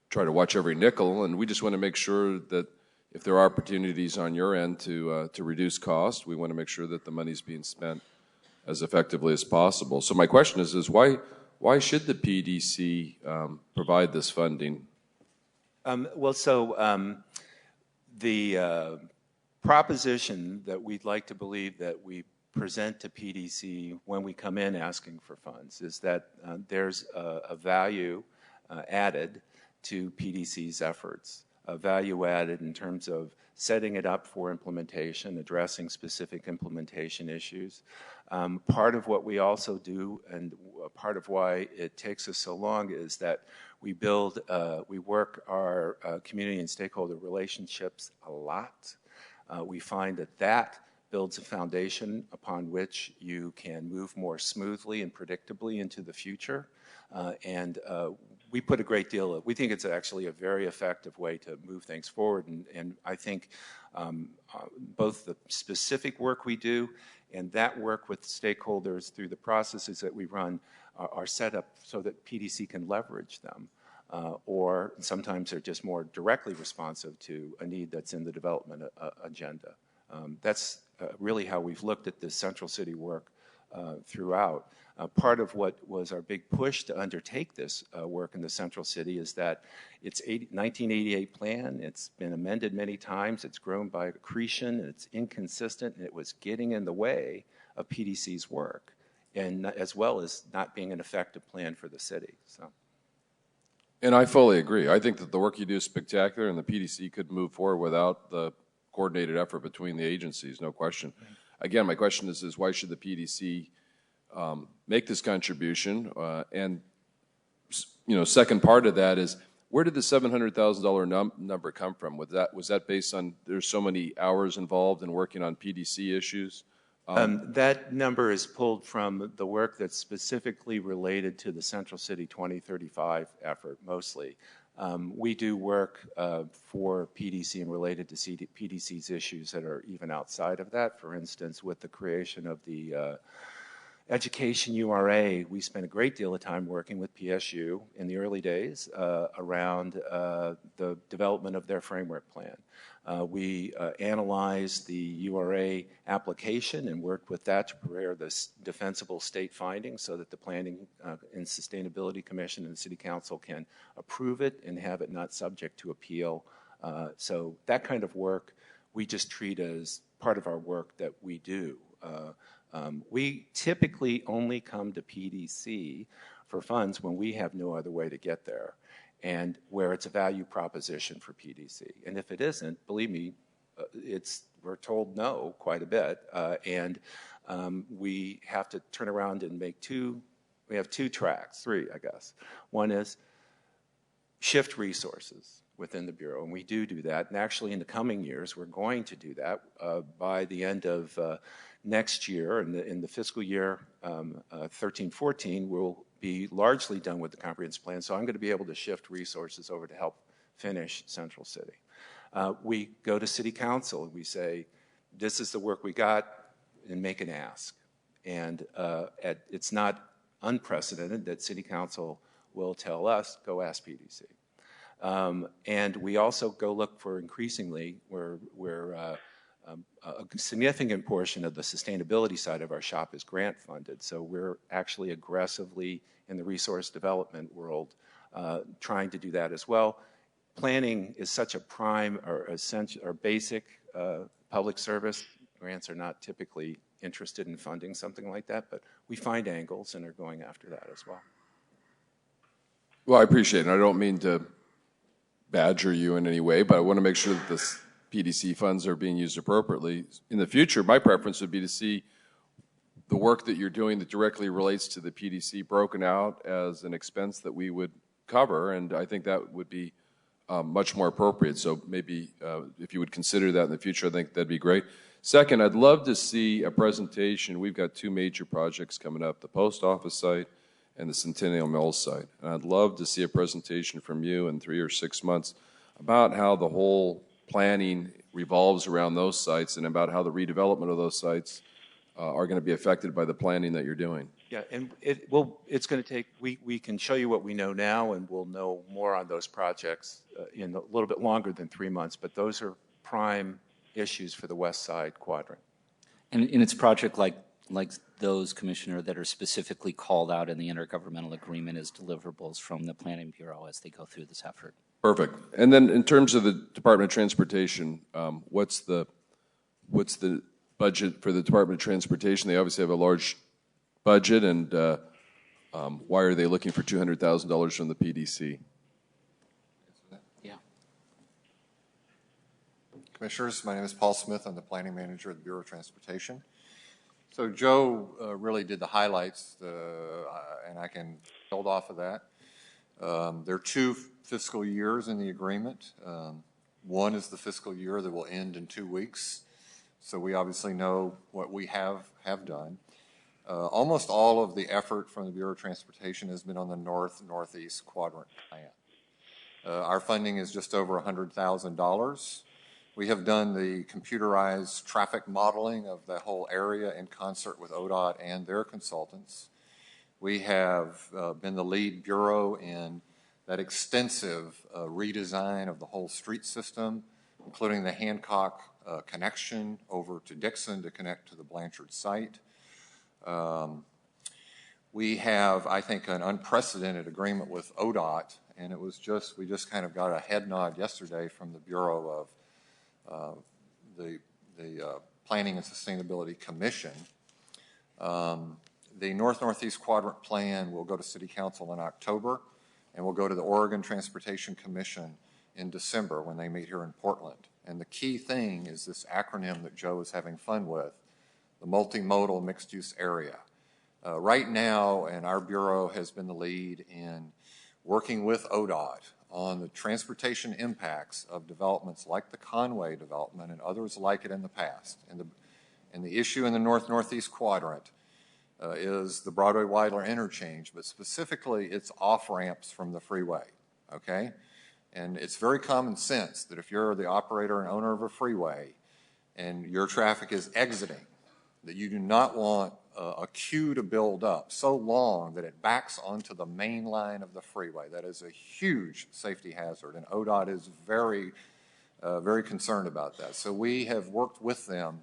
tried to watch every nickel, and we just want to make sure that if there are opportunities on your end to reduce cost, we want to make sure that the money's being spent as effectively as possible. So my question is why should the PDC provide this funding? The proposition that we'd like to believe that we present to PDC when we come in asking for funds is that there's a value added to PDC's efforts, a value added in terms of setting it up for implementation, addressing specific implementation issues. Part of what we also do, and part of why it takes us so long, is that we work our community and stakeholder relationships a lot. We find that builds a foundation upon which you can move more smoothly and predictably into the future. We put a great deal of, we think it's actually a very effective way to move things forward. And I think both the specific work we do and that work with stakeholders through the processes that we run are set up so that PDC can leverage them. Or sometimes they're just more directly responsive to a need that's in the development agenda. That's really how we've looked at this central city work throughout. Part of what was our big push to undertake this work in the central city is that it's 1988 plan. It's been amended many times. It's grown by accretion. It's inconsistent, and it was getting in the way of PDC's work, and as well as not being an effective plan for the city. So. And I fully agree. I think that the work you do is spectacular, and the PDC could move forward without the coordinated effort between the agencies, no question. Again, my question is why should the PDC make this contribution? And second part of that is, where did the $700,000 number come from? Was that based on there's so many hours involved in working on PDC issues? That number is pulled from the work that's specifically related to the Central City 2035 effort, mostly. We do work for PDC and related to PDC's issues that are even outside of that. For instance, with the creation of the Education URA, we spent a great deal of time working with PSU in the early days around the development of their framework plan. We analyzed the URA application and worked with that to prepare the defensible state findings so that the Planning and Sustainability Commission and the City Council can approve it and have it not subject to appeal. So that kind of work we just treat as part of our work that we do. We typically only come to PDC for funds when we have no other way to get there and where it's a value proposition for PDC. And if it isn't, believe me, we're told no quite a bit. We have to turn around and make we have two tracks, three, I guess. One is shift resources within the Bureau, and we do that. And actually in the coming years, we're going to do that by the end of next year, in the fiscal year 13-14, we'll be largely done with the comprehensive plan. So I'm going to be able to shift resources over to help finish Central City. We go to City Council and we say, this is the work we got, and make an ask. And it's not unprecedented that City Council will tell us, go ask PDC. And we also go look for increasingly where a significant portion of the sustainability side of our shop is grant funded. So we're actually aggressively in the resource development world trying to do that as well. Planning is such a prime or essential or basic public service. Grants are not typically interested in funding something like that, but we find angles and are going after that as well. Well, I appreciate it. I don't mean to badger you in any way, but I want to make sure that this PDC funds are being used appropriately. In the future, my preference would be to see the work that you're doing that directly relates to the PDC broken out as an expense that we would cover, and I think that would be much more appropriate. So maybe if you would consider that in the future, I think that'd be great. Second, I'd love to see a presentation. We've got two major projects coming up, the post office site and the Centennial Mills site. And I'd love to see a presentation from you in 3 or 6 months about how the whole planning revolves around those sites and about how the redevelopment of those sites are going to be affected by the planning that you're doing. Yeah, and it's going to take, we can show you what we know now, and we'll know more on those projects in a little bit longer than 3 months, but those are prime issues for the West Side Quadrant. And it's a project like those, Commissioner, that are specifically called out in the intergovernmental agreement as deliverables from the Planning Bureau as they go through this effort. Perfect. And then in terms of the Department of Transportation, what's the budget for the Department of Transportation? They obviously have a large budget, and why are they looking for $200,000 from the PDC? Yeah. Commissioners, my name is Paul Smith. I'm the Planning Manager at the Bureau of Transportation. So Joe really did the highlights, and I can build off of that. There are 2 fiscal years in the agreement. One is the fiscal year that will end in 2 weeks. So we obviously know what we have done. Almost all of the effort from the Bureau of Transportation has been on the northeast quadrant plan. Our funding is just over $100,000. We have done the computerized traffic modeling of the whole area in concert with ODOT and their consultants. We have been the lead bureau in that extensive redesign of the whole street system, including the Hancock connection over to Dixon to connect to the Blanchard site. We have, I think, an unprecedented agreement with ODOT, and it was we just kind of got a head nod yesterday from the Bureau of the Planning and Sustainability Commission. The Northeast Quadrant Plan will go to City Council in October, and will go to the Oregon Transportation Commission in December when they meet here in Portland. And the key thing is this acronym that Joe is having fun with, the multimodal mixed-use area. Right now, and our Bureau has been the lead in working with ODOT on the transportation impacts of developments like the Conway development and others like it in the past. And the issue in the Northeast Quadrant is the Broadway-Weidler interchange, but specifically its off-ramps from the freeway, okay? And it's very common sense that if you're the operator and owner of a freeway and your traffic is exiting, that you do not want a queue to build up so long that it backs onto the main line of the freeway. That is a huge safety hazard, and ODOT is very concerned about that. So we have worked with them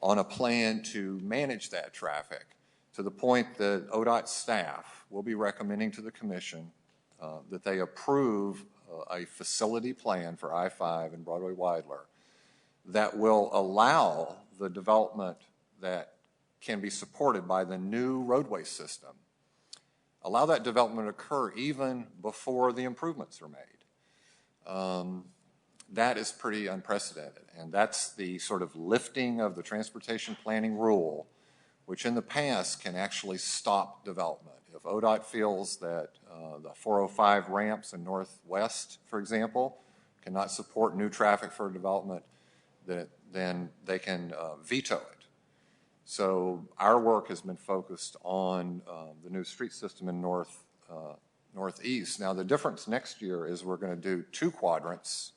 on a plan to manage that traffic to the point that ODOT staff will be recommending to the Commission that they approve a facility plan for I-5 and Broadway-Weidler that will allow the development that can be supported by the new roadway system. Allow that development to occur even before the improvements are made. That is pretty unprecedented, and that's the sort of lifting of the transportation planning rule, which in the past can actually stop development. If ODOT feels that the 405 ramps in Northwest, for example, cannot support new traffic for development, then they can veto it. So our work has been focused on the new street system in Northeast. Now the difference next year is we're going to do 2 quadrants,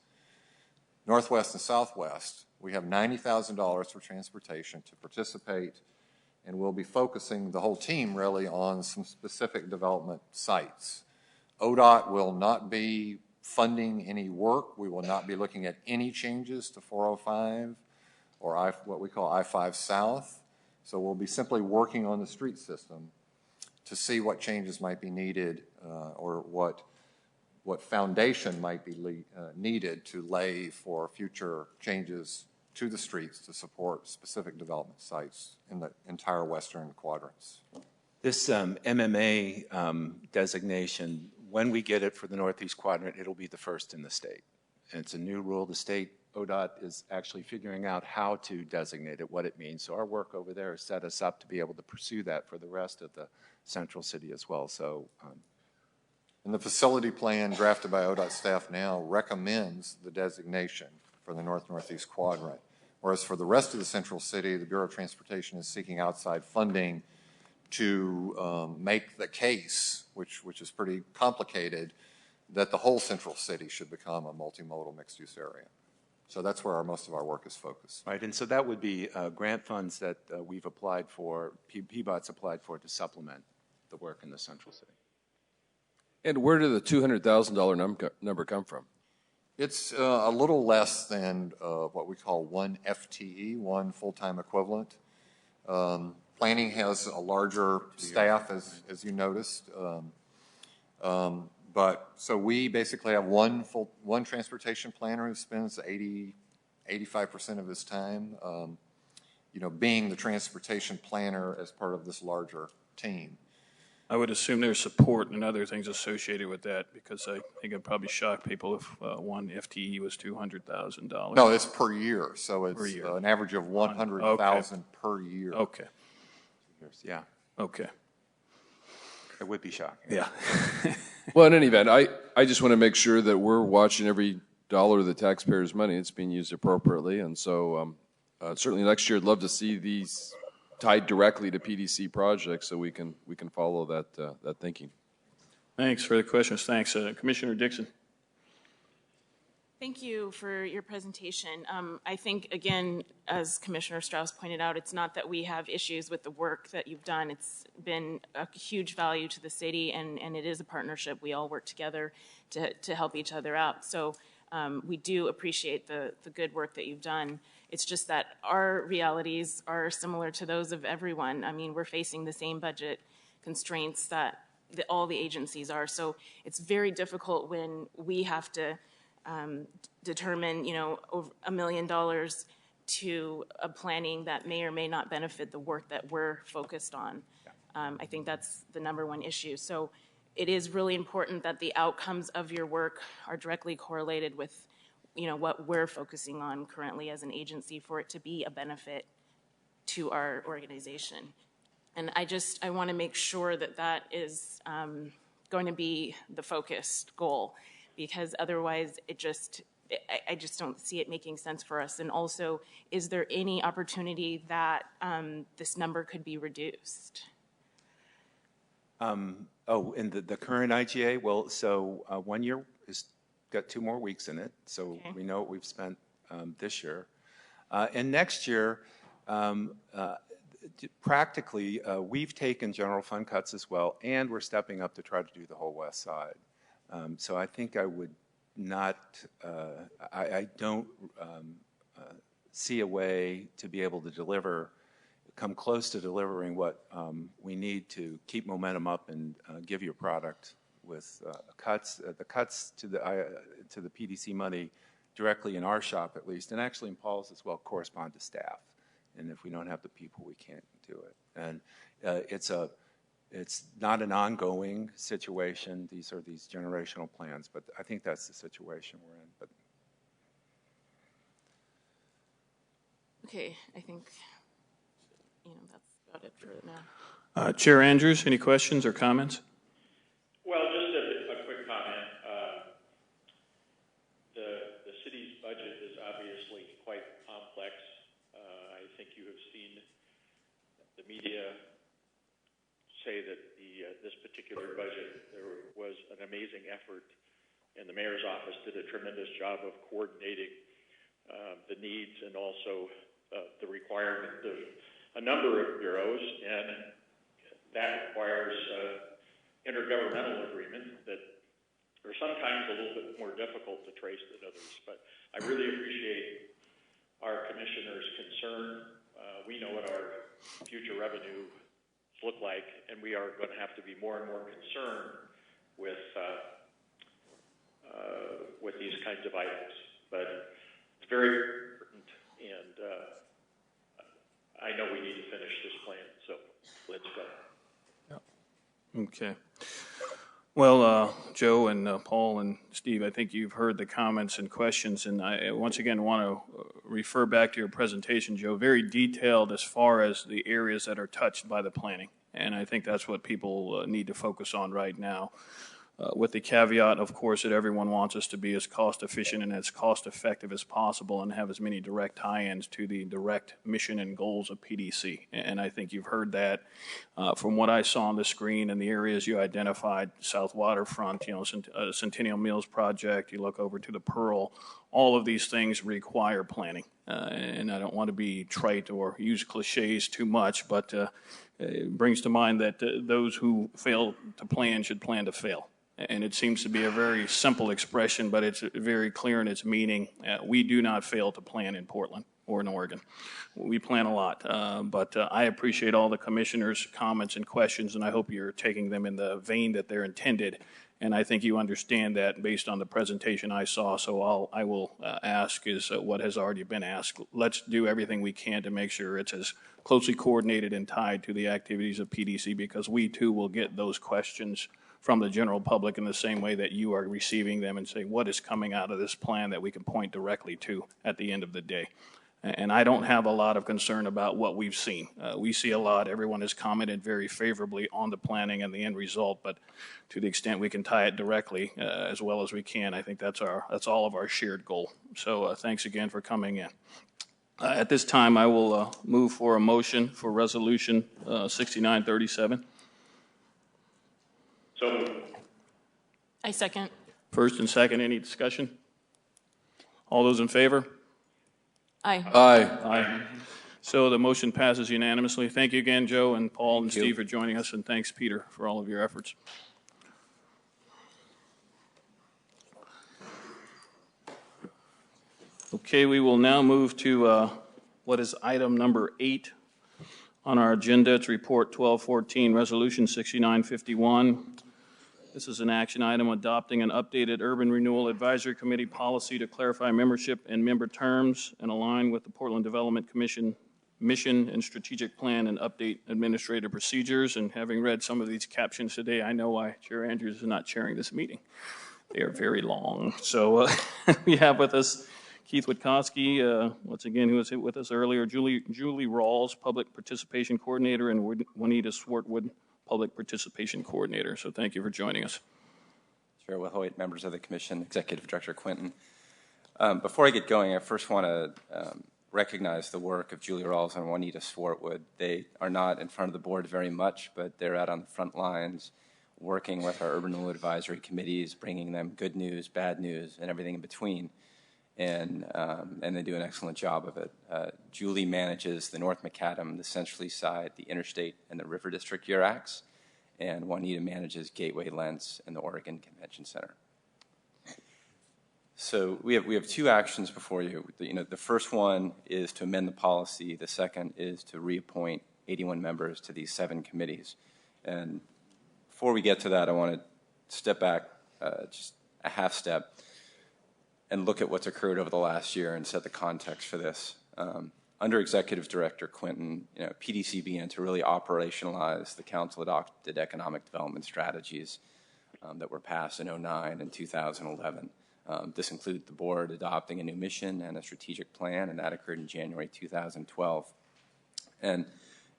Northwest and Southwest. We have $90,000 for transportation to participate, and we'll be focusing the whole team really on some specific development sites. ODOT will not be funding any work. We will not be looking at any changes to 405 or what we call I-5 South. So we'll be simply working on the street system to see what changes might be needed or what foundation might be needed to lay for future changes to the streets to support specific development sites in the entire western quadrants. This MMA designation, when we get it for the Northeast Quadrant, it'll be the first in the state. And it's a new rule. The state, ODOT, is actually figuring out how to designate it, what it means. So our work over there has set us up to be able to pursue that for the rest of the central city as well. So, and the facility plan drafted by ODOT staff now recommends the designation for the Northeast Quadrant. Whereas for the rest of the central city, the Bureau of Transportation is seeking outside funding to make the case, which is pretty complicated, that the whole central city should become a multimodal mixed-use area. So that's where most of our work is focused. Right, and so that would be grant funds that we've applied for, PBOT's applied for to supplement the work in the central city. And where did the $200,000 number come from? It's a little less than what we call one FTE, one full-time equivalent. Planning has a larger staff, as you noticed. But so we basically have one transportation planner who spends 85% of his time, being the transportation planner as part of this larger team. I would assume there's support and other things associated with that, because I think it'd probably shock people if one FTE was $200,000. No, it's per year, so it's an average of 100,000 per year. Okay. Yeah. Okay. It would be shocking. Yeah. Well, in any event, I just want to make sure that we're watching every dollar of the taxpayers' money. It's being used appropriately, and so certainly next year I'd love to see these tied directly to PDC projects so we can follow that thinking. Thanks for the questions. Thanks. Commissioner Dixon. Thank you for your presentation. I think, again, as Commissioner Strauss pointed out, it's not that we have issues with the work that you've done. It's been a huge value to the city, and it is a partnership. We all work together to help each other out. So we do appreciate the good work that you've done. It's just that our realities are similar to those of everyone. I mean, we're facing the same budget constraints that all the agencies are. So it's very difficult when we have to determine, over $1 million to a planning that may or may not benefit the work that we're focused on. I think that's the number one issue. So it is really important that the outcomes of your work are directly correlated with, what we're focusing on currently as an agency for it to be a benefit to our organization. And I want to make sure that that is going to be the focused goal, because otherwise I just don't see it making sense for us. And also, is there any opportunity that this number could be reduced? In the current IGA? Well, so 1 year has got 2 more weeks in it, so okay. We know what we've spent this year. And next year, practically, we've taken general fund cuts as well, and we're stepping up to try to do the whole west side. So I think I would not, I don't see a way to be able to come close to delivering what we need to keep momentum up and give you a product with cuts. The cuts to the PDC money directly in our shop at least, and actually in Paul's as well, correspond to staff. And if we don't have the people, we can't do it. And it's not an ongoing situation. These are these generational plans, but I think that's the situation we're in. But okay, I think that's about it for now. Chair Andrews, any questions or comments? Well, just a quick comment. The city's budget is obviously quite complex. I think you have seen the media say that this particular budget, there was an amazing effort, and the mayor's office did a tremendous job of coordinating the needs and also the requirement of a number of bureaus, and that requires intergovernmental agreement that are sometimes a little bit more difficult to trace than others. But I really appreciate our commissioner's concern. We know what our future revenue look like, and we are going to have to be more and more concerned with these kinds of items. But it's very important, and I know we need to finish this plan, so let's go. Okay. Well, Joe and Paul and Steve, I think you've heard the comments and questions, and I once again want to refer back to your presentation, Joe, very detailed as far as the areas that are touched by the planning, and I think that's what people need to focus on right now. with the caveat, of course, that everyone wants us to be as cost efficient and as cost effective as possible and have as many direct tie-ins to the direct mission and goals of PDC. And I think you've heard that from what I saw on the screen and the areas you identified, South Waterfront, Centennial Mills Project, you look over to the Pearl, all of these things require planning. And I don't want to be trite or use cliches too much, but it brings to mind that those who fail to plan should plan to fail. And it seems to be a very simple expression, but it's very clear in its meaning. We do not fail to plan in Portland or in Oregon. We plan a lot, but I appreciate all the commissioners' comments and questions, and I hope you're taking them in the vein that they're intended. And I think you understand that based on the presentation I saw. So all I will ask is what has already been asked. Let's do everything we can to make sure it's as closely coordinated and tied to the activities of PDC, because we too will get those questions from the general public in the same way that you are receiving them and say, what is coming out of this plan that we can point directly to at the end of the day? And I don't have a lot of concern about what we've seen. We see a lot. Everyone has commented very favorably on the planning and the end result, but to the extent we can tie it directly as well as we can, I think that's all of our shared goal. So thanks again for coming in. At this time, I will move for a motion for Resolution 6937. So I second. First and second, any discussion? All those in favor? Aye. Aye. So the motion passes unanimously. Thank you again, Joe and Paul and Steve for joining us, and thanks, Peter, for all of your efforts. Okay, we will now move to what is item number 8 on our agenda. It's Report 1214, Resolution 6951. This is an action item adopting an updated Urban Renewal Advisory Committee policy to clarify membership and member terms and align with the Portland Development Commission mission and strategic plan and update administrative procedures. And having read some of these captions today, I know why Chair Andrews is not chairing this meeting. They are very long. So we have with us Keith Witcosky, once again, who was with us earlier, Julie Rawls, Public Participation Coordinator, and Juanita Swartwood, Public Participation Coordinator. So thank you for joining us. Chair Wilhoit, members of the Commission, Executive Director Quinton. Before I get going, I first want to recognize the work of Julie Rawls and Juanita Swartwood. They are not in front of the board very much, but they're out on the front lines working with our urban renewal advisory committees, bringing them good news, bad news, and everything in between. And they do an excellent job of it. Julie manages the North Macadam, the Central East Side, the Interstate, and the River District URACs, and Juanita manages Gateway Lents and the Oregon Convention Center. So we have 2 actions before you. The first one is to amend the policy. The second is to reappoint 81 members to these 7 committees. And before we get to that, I want to step back just a half step and look at what's occurred over the last year and set the context for this. Under Executive Director Quinton, PDC began to really operationalize the Council adopted economic development strategies that were passed in 2009 and 2011. This included the board adopting a new mission and a strategic plan, and that occurred in January 2012. And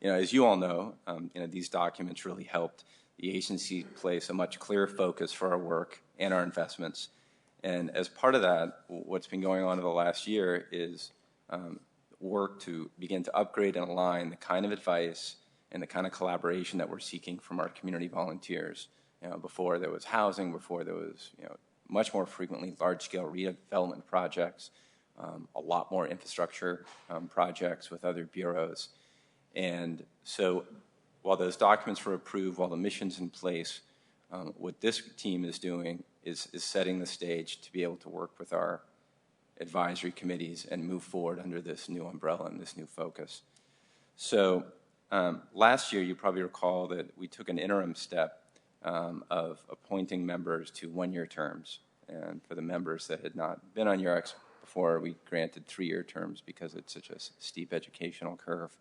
as you all know, these documents really helped the agency place a much clearer focus for our work and our investments. And as part of that, what's been going on in the last year is work to begin to upgrade and align the kind of advice and the kind of collaboration that we're seeking from our community volunteers. Before there was housing, before there was much more frequently large-scale redevelopment projects, a lot more infrastructure projects with other bureaus. And so while those documents were approved, while the mission's in place, what this team is doing is setting the stage to be able to work with our advisory committees and move forward under this new umbrella and this new focus. So last year, you probably recall that we took an interim step of appointing members to 1-year terms. And for the members that had not been on URACs before, we granted 3-year terms because it's such a steep educational curve.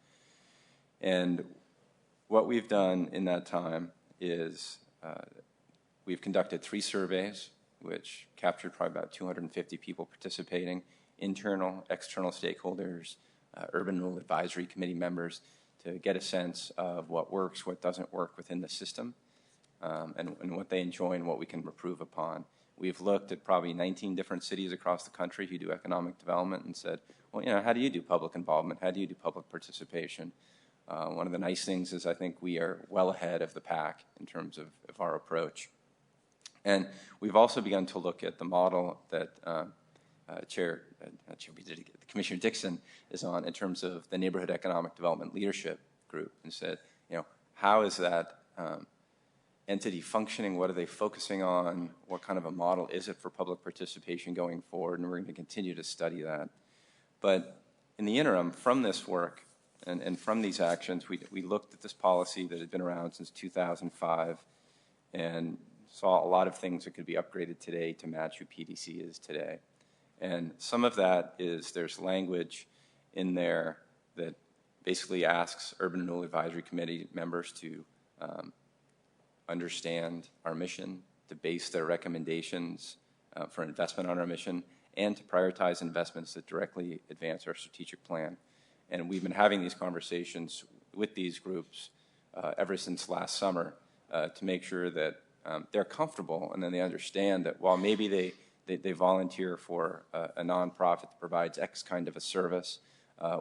And what we've done in that time is we've conducted 3 surveys, which captured probably about 250 people participating, internal, external stakeholders, urban renewal advisory committee members, to get a sense of what works, what doesn't work within the system. and what they enjoy and what we can improve upon. We've looked at probably 19 different cities across the country who do economic development and said, well, how do you do public involvement? How do you do public participation? One of the nice things is I think we are well ahead of the pack in terms of our approach. And we've also begun to look at the model that Commissioner Dixon is on in terms of the Neighborhood Economic Development Leadership Group, and said, how is that entity functioning? What are they focusing on? What kind of a model is it for public participation going forward? And we're going to continue to study that. But in the interim, from this work and from these actions, we looked at this policy that had been around since 2005 and saw a lot of things that could be upgraded today to match who PDC is today. And some of that is there's language in there that basically asks Urban Renewal Advisory Committee members to understand our mission, to base their recommendations for investment on our mission, and to prioritize investments that directly advance our strategic plan. And we've been having these conversations with these groups ever since last summer to make sure that they're comfortable and then they understand that while maybe they volunteer for a nonprofit that provides X kind of a service,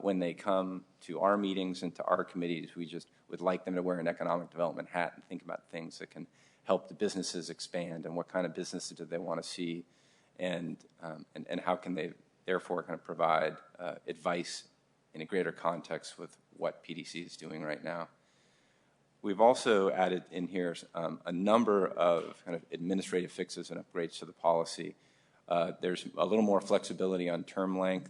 when they come to our meetings and to our committees, we just would like them to wear an economic development hat and think about things that can help the businesses expand and what kind of businesses do they want to see, and how can they therefore kind of provide advice in a greater context with what PDC is doing right now. We've also added in here a number of kind of administrative fixes and upgrades to the policy. There's a little more flexibility on term length.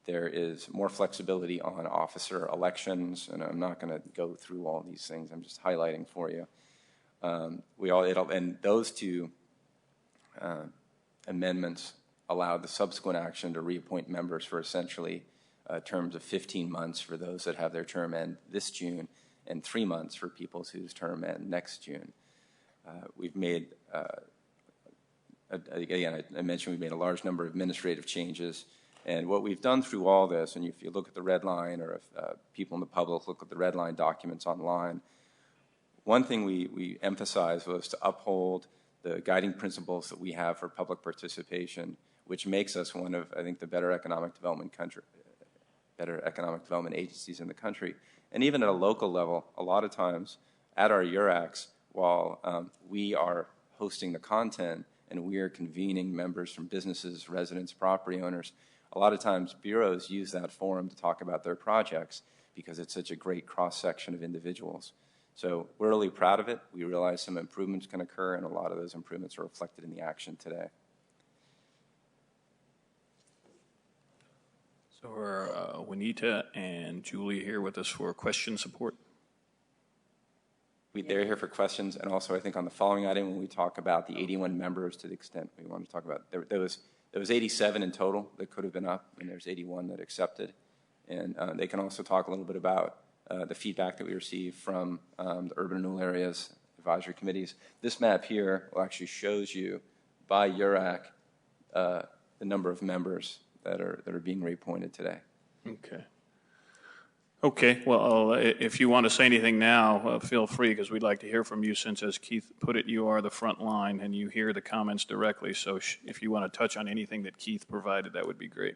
There is more flexibility on officer elections, and I'm not going to go through all these things. I'm just highlighting for you. And those two amendments allow the subsequent action to reappoint members for essentially terms of 15 months for those that have their term end this June, and 3 months for people whose term end next June. We've made, again, I mentioned we've made a large number of administrative changes. And what we've done through all this, and if you look at the red line, or if people in the public look at the red line documents online, one thing we emphasized was to uphold the guiding principles that we have for public participation, which makes us one of, I think, the better economic development agencies in the country. And even at a local level, a lot of times at our URACs, while we are hosting the content and we are convening members from businesses, residents, property owners, a lot of times bureaus use that forum to talk about their projects because it's such a great cross-section of individuals. So we're really proud of it. We realize some improvements can occur, and a lot of those improvements are reflected in the action today. So are Juanita and Julie here with us for question support? They're here for questions, and also I think on the following item, when we talk about the 81 members, to the extent we want to talk about, there was 87 in total that could have been up, and there's 81 that accepted. And they can also talk a little bit about the feedback that we received from the urban renewal areas advisory committees. This map here actually shows you by URAC the number of members that are being reappointed today. Okay. Okay, well, if you want to say anything now, feel free, because we'd like to hear from you, since, as Keith put it, you are the front line and you hear the comments directly. So if you want to touch on anything that Keith provided, that would be great.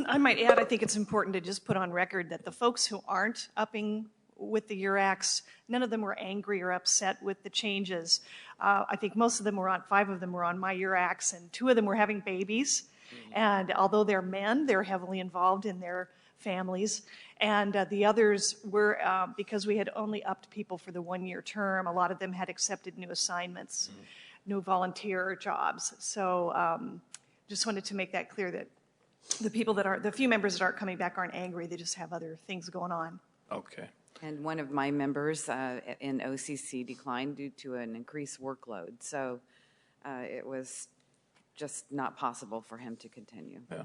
I might add, I think it's important to just put on record that the folks who aren't upping with the URACs, none of them were angry or upset with the changes. I think most of them were on, 5 of them were on my URACs, and 2 of them were having babies. Mm-hmm. And although they're men, they're heavily involved in their families. And the others were, because we had only upped people for the 1-year term, a lot of them had accepted new assignments, new volunteer jobs. So just wanted to make that clear, that the people that are, the few members that aren't coming back aren't angry, they just have other things going on. Okay. And one of my members in OCC declined due to an increased workload. So it was just not possible for him to continue. Yeah.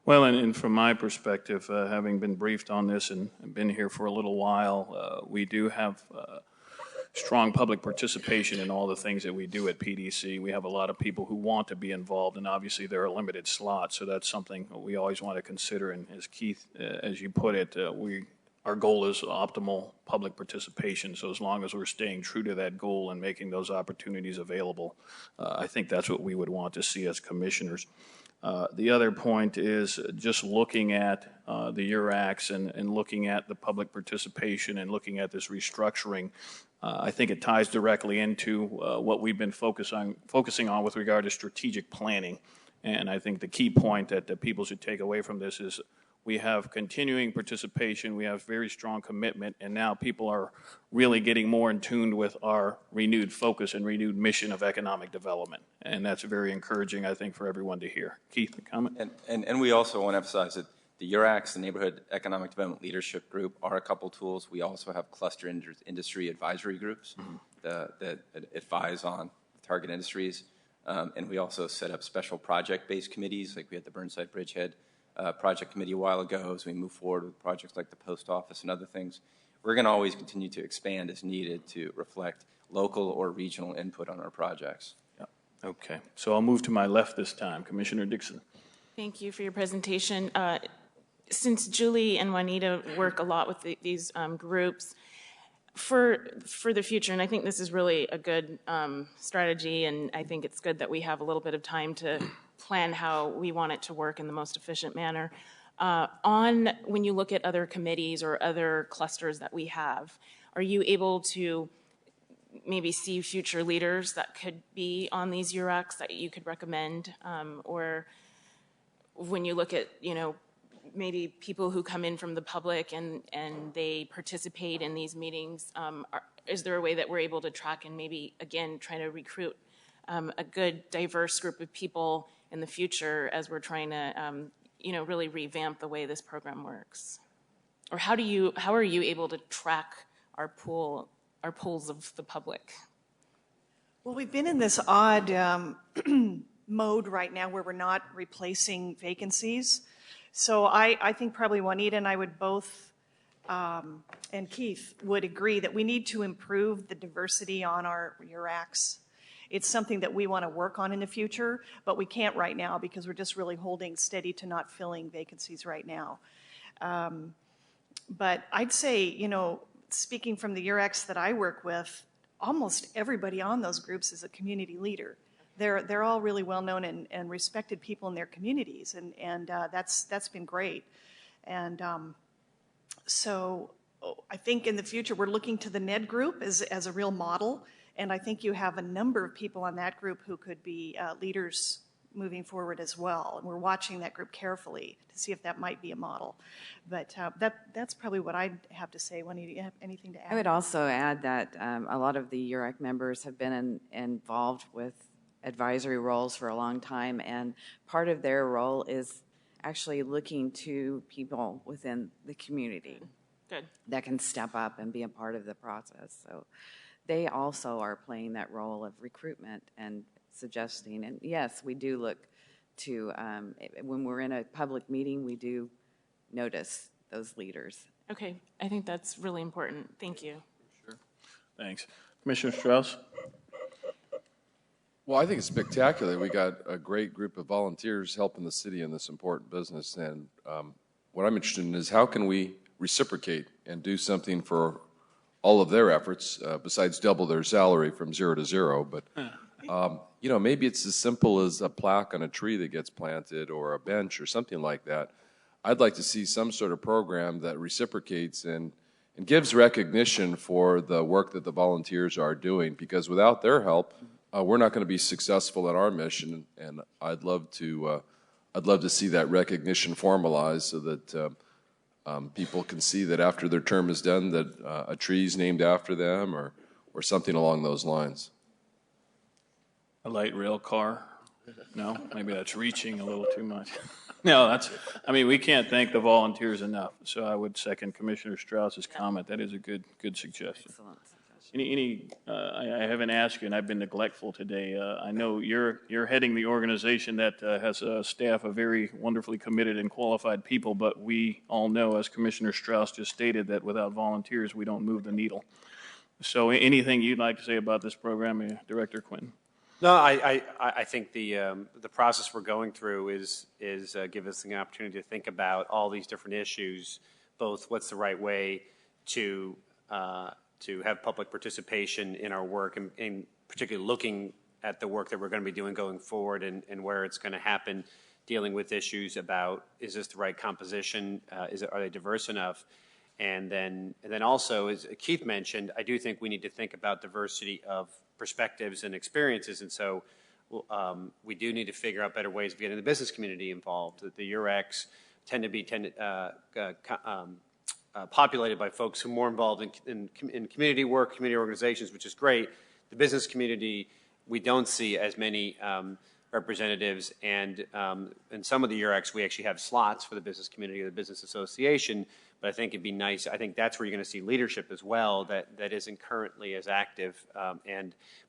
Well, and from my perspective, having been briefed on this and been here for a little while, we do have strong public participation in all the things that we do at PDC. We have a lot of people who want to be involved, and obviously there are limited slots, so that's something we always want to consider. And as Keith, as you put it, we our goal is optimal public participation. So as long as we're staying true to that goal and making those opportunities available, I think that's what we would want to see as commissioners. The other point is just looking at the URACs and looking at the public participation and looking at this restructuring. I think it ties directly into what we've been focusing on with regard to strategic planning. And I think the key point that people should take away from this is we have continuing participation, we have very strong commitment, and now people are really getting more in tune with our renewed focus and renewed mission of economic development. And that's very encouraging, I think, for everyone to hear. Keith, a comment? And we also want to emphasize that the URACs, the Neighborhood Economic Development Leadership Group, are a couple tools. We also have cluster industry advisory groups that advise on target industries. And we also set up special project-based committees, like we had the Burnside Bridgehead project committee a while ago. As we move forward with projects like the post office and other things, we're going to always continue to expand as needed to reflect local or regional input on our projects. Yep. Okay, so I'll move to my left this time. Commissioner Dixon. Thank you for your presentation. Since Julie and Juanita work a lot with these groups, for the future, and I think this is really a good strategy, and I think it's good that we have a little bit of time to plan how we want it to work in the most efficient manner. When you look at other committees or other clusters that we have, are you able to maybe see future leaders that could be on these URACs that you could recommend? Or when you look at, maybe people who come in from the public and they participate in these meetings, is there a way that we're able to track and maybe, again, try to recruit a good, diverse group of people in the future as we're trying to, really revamp the way this program works? Or how are you able to track our pools of the public? Well, we've been in this odd mode right now where we're not replacing vacancies. So I think probably Juanita and I would both, and Keith would agree that we need to improve the diversity on our URACs. It's something that we want to work on in the future, but we can't right now because we're just really holding steady to not filling vacancies right now. But I'd say, speaking from the URACs that I work with, almost everybody on those groups is a community leader. They're all really well-known and respected people in their communities, and that's been great. And so I think in the future we're looking to the NED group as a real model, and I think you have a number of people on that group who could be leaders moving forward as well. And we're watching that group carefully to see if that might be a model. But that's probably what I'd have to say. Juanita, do you have anything to add? I would also add that a lot of the URAC members have been involved with advisory roles for a long time, and part of their role is actually looking to people within the community that can step up and be a part of the process. So they also are playing that role of recruitment and suggesting. And yes, we do look to, when we're in a public meeting, we do notice those leaders. Okay, I think that's really important. Thank you. Sure. Thanks. Commissioner Strauss? Well, I think it's spectacular. We got a great group of volunteers helping the city in this important business. And what I'm interested in is how can we reciprocate and do something for all of their efforts besides double their salary from 0 to 0. But, maybe it's as simple as a plaque on a tree that gets planted or a bench or something like that. I'd like to see some sort of program that reciprocates and gives recognition for the work that the volunteers are doing, because without their help, we're not going to be successful at our mission, and I'd love to see that recognition formalized so that people can see that after their term is done, that a tree's named after them or something along those lines. A light rail car? No, maybe that's reaching a little too much. No, we can't thank the volunteers enough. So I would second Commissioner Strauss's comment. That is a good suggestion. Excellent. I haven't asked you, and I've been neglectful today. I know you're heading the organization that has a staff of very wonderfully committed and qualified people, but we all know, as Commissioner Strauss just stated, that without volunteers, we don't move the needle. So anything you'd like to say about this program, Director Quinton? No, I think the process we're going through is give us an opportunity to think about all these different issues, both what's the right way to have public participation in our work, and particularly looking at the work that we're going to be doing going forward, and where it's going to happen, dealing with issues about, is this the right composition? Are they diverse enough? And then also, as Keith mentioned, I do think we need to think about diversity of perspectives and experiences. And so we do need to figure out better ways of getting the business community involved. The URECs tend to be populated by folks who are more involved in community work, community organizations, which is great. The business community, we don't see as many representatives, and in some of the URECs, we actually have slots for the business community or the business association, but I think it'd be nice. I think that's where you're going to see leadership as well that isn't currently as active, but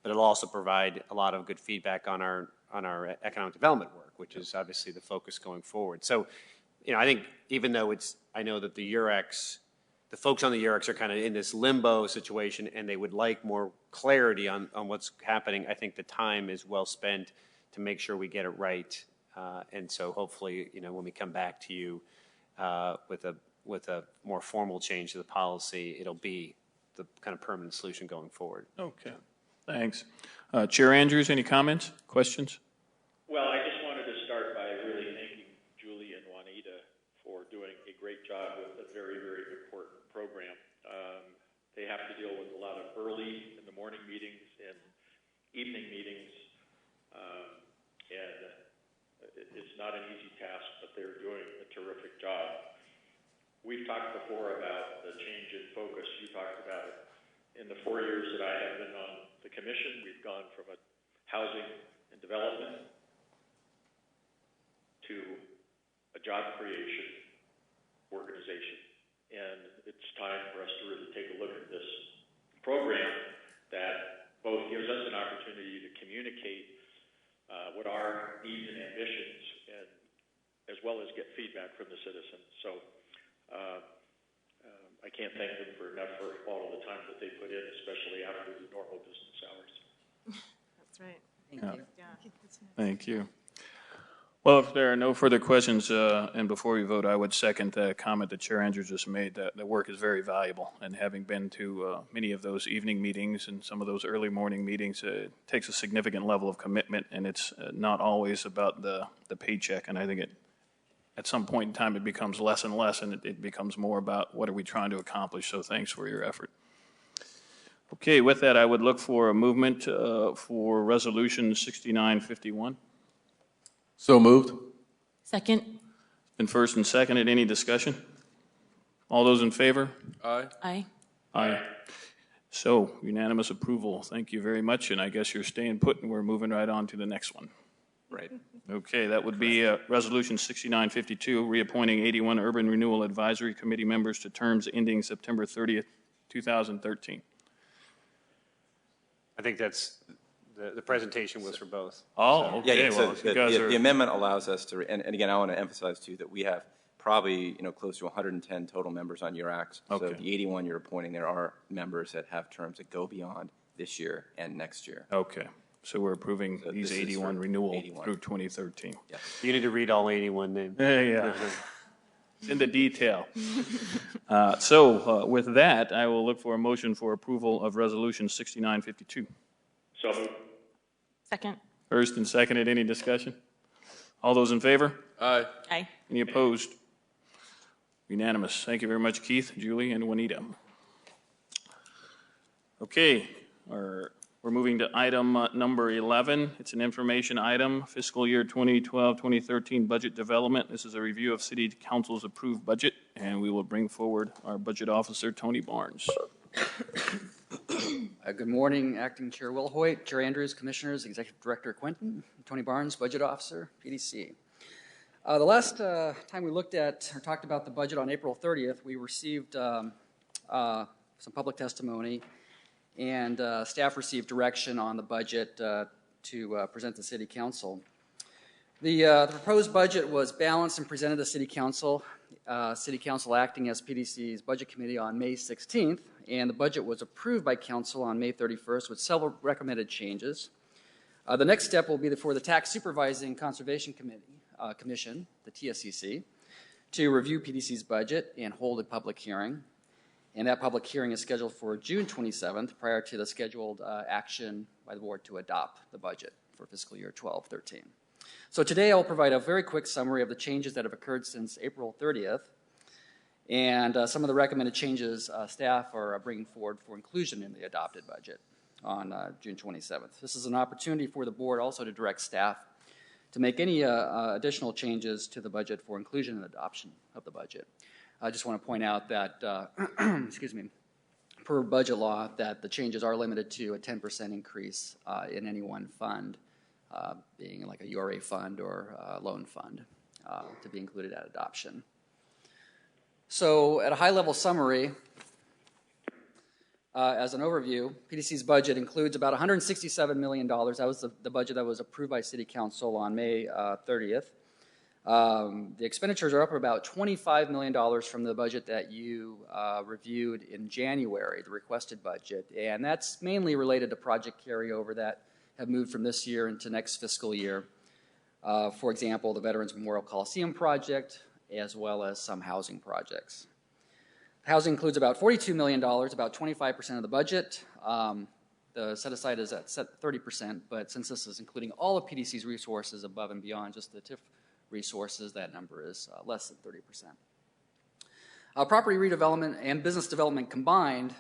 it'll also provide a lot of good feedback on our economic development work, which is obviously the focus going forward. So, I think even though I know that the URECs, the folks on the URECs are kind of in this limbo situation, and they would like more clarity on what's happening. I think the time is well spent to make sure we get it right, and so hopefully, when we come back to you with a more formal change to the policy, it'll be the kind of permanent solution going forward. Okay, thanks. Chair Andrews, any comments, questions? Well, I just wanted to start by really thanking Julie and Juanita for doing a great job with a very, very important program. They have to deal with a lot of early in the morning meetings and evening meetings, and it's not an easy task, but they're doing a terrific job. We've talked before about the change in focus. You talked about it. In the 4 years that I have been on the commission, we've gone from a housing and development to a job creation organization. And it's time for us to really take a look at this program that both gives us an opportunity to communicate what our needs and ambitions, and as well as get feedback from the citizens. So I can't thank them for all of the time that they put in, especially after the normal business hours. That's right. Thank you. Yeah. Thank you. Well, if there are no further questions, and before we vote, I would second the comment that Chair Andrews just made, that the work is very valuable. And having been to many of those evening meetings and some of those early morning meetings, it takes a significant level of commitment, and it's not always about the paycheck. And I think at some point in time, it becomes less and less, and it becomes more about what are we trying to accomplish. So thanks for your effort. Okay, with that, I would look for a movement for Resolution 6951. So moved. Second. Been first and seconded. Any discussion? All those in favor? Aye. Aye. Aye. So unanimous approval. Thank you very much. And I guess you're staying put, and we're moving right on to the next one. Right. Okay, that would be Resolution 6952, reappointing 81 Urban Renewal Advisory Committee members to terms ending September 30th, 2013. I think that's the presentation was for both. Oh, okay. Yeah, so Well, you guys are. the amendment allows us to, and again, I want to emphasize too that we have probably close to 110 total members on URACs. Okay. So the 81 you're appointing, there are members that have terms that go beyond this year and next year. Okay, so we're approving So these this is 81 for renewal 81. through 2013. Yes. You need to read all 81 names. Yeah. It's in the detail. So with that, I will look for a motion for approval of Resolution 6952. So moved. Second. First and seconded. Any discussion? All those in favor? Aye. Aye. Any opposed? Unanimous. Thank you very much, Keith, Julie, and Juanita. Okay, we're moving to item number 11. It's an information item, fiscal year 2012-2013 budget development. This is a review of City Council's approved budget, and we will bring forward our budget officer, Tony Barnes. Good morning, Acting Chair Will Hoyt, Chair Andrews, Commissioners, Executive Director Quinton, Tony Barnes, Budget Officer, PDC. The last time we looked at or talked about the budget on April 30th, we received some public testimony, and staff received direction on the budget to present to City Council. The proposed budget was balanced and presented to City Council acting as PDC's Budget Committee on May 16th, and the budget was approved by Council on May 31st with several recommended changes. The next step will be for the Tax Supervising Conservation Commission, the TSCC, to review PDC's budget and hold a public hearing. And that public hearing is scheduled for June 27th, prior to the scheduled action by the board to adopt the budget for fiscal year 12-13. So today I'll provide a very quick summary of the changes that have occurred since April 30th and some of the recommended changes staff are bringing forward for inclusion in the adopted budget on June 27th. This is an opportunity for the board also to direct staff to make any additional changes to the budget for inclusion and adoption of the budget. I just want to point out that, excuse me, per budget law, that the changes are limited to a 10% increase in any one fund, being like a URA fund or a loan fund, to be included at adoption. So at a high-level summary, as an overview, PDC's budget includes about $167 million. That was the budget that was approved by City Council on May 30th. The expenditures are up about $25 million from the budget that you reviewed in January, the requested budget, and that's mainly related to project carryover that have moved from this year into next fiscal year. For example, the Veterans Memorial Coliseum project, as well as some housing projects. Housing includes about $42 million, about 25% of the budget. The set aside is at 30%, but since this is including all of PDC's resources above and beyond just the TIF resources, that number is less than 30%. Property redevelopment and business development combined,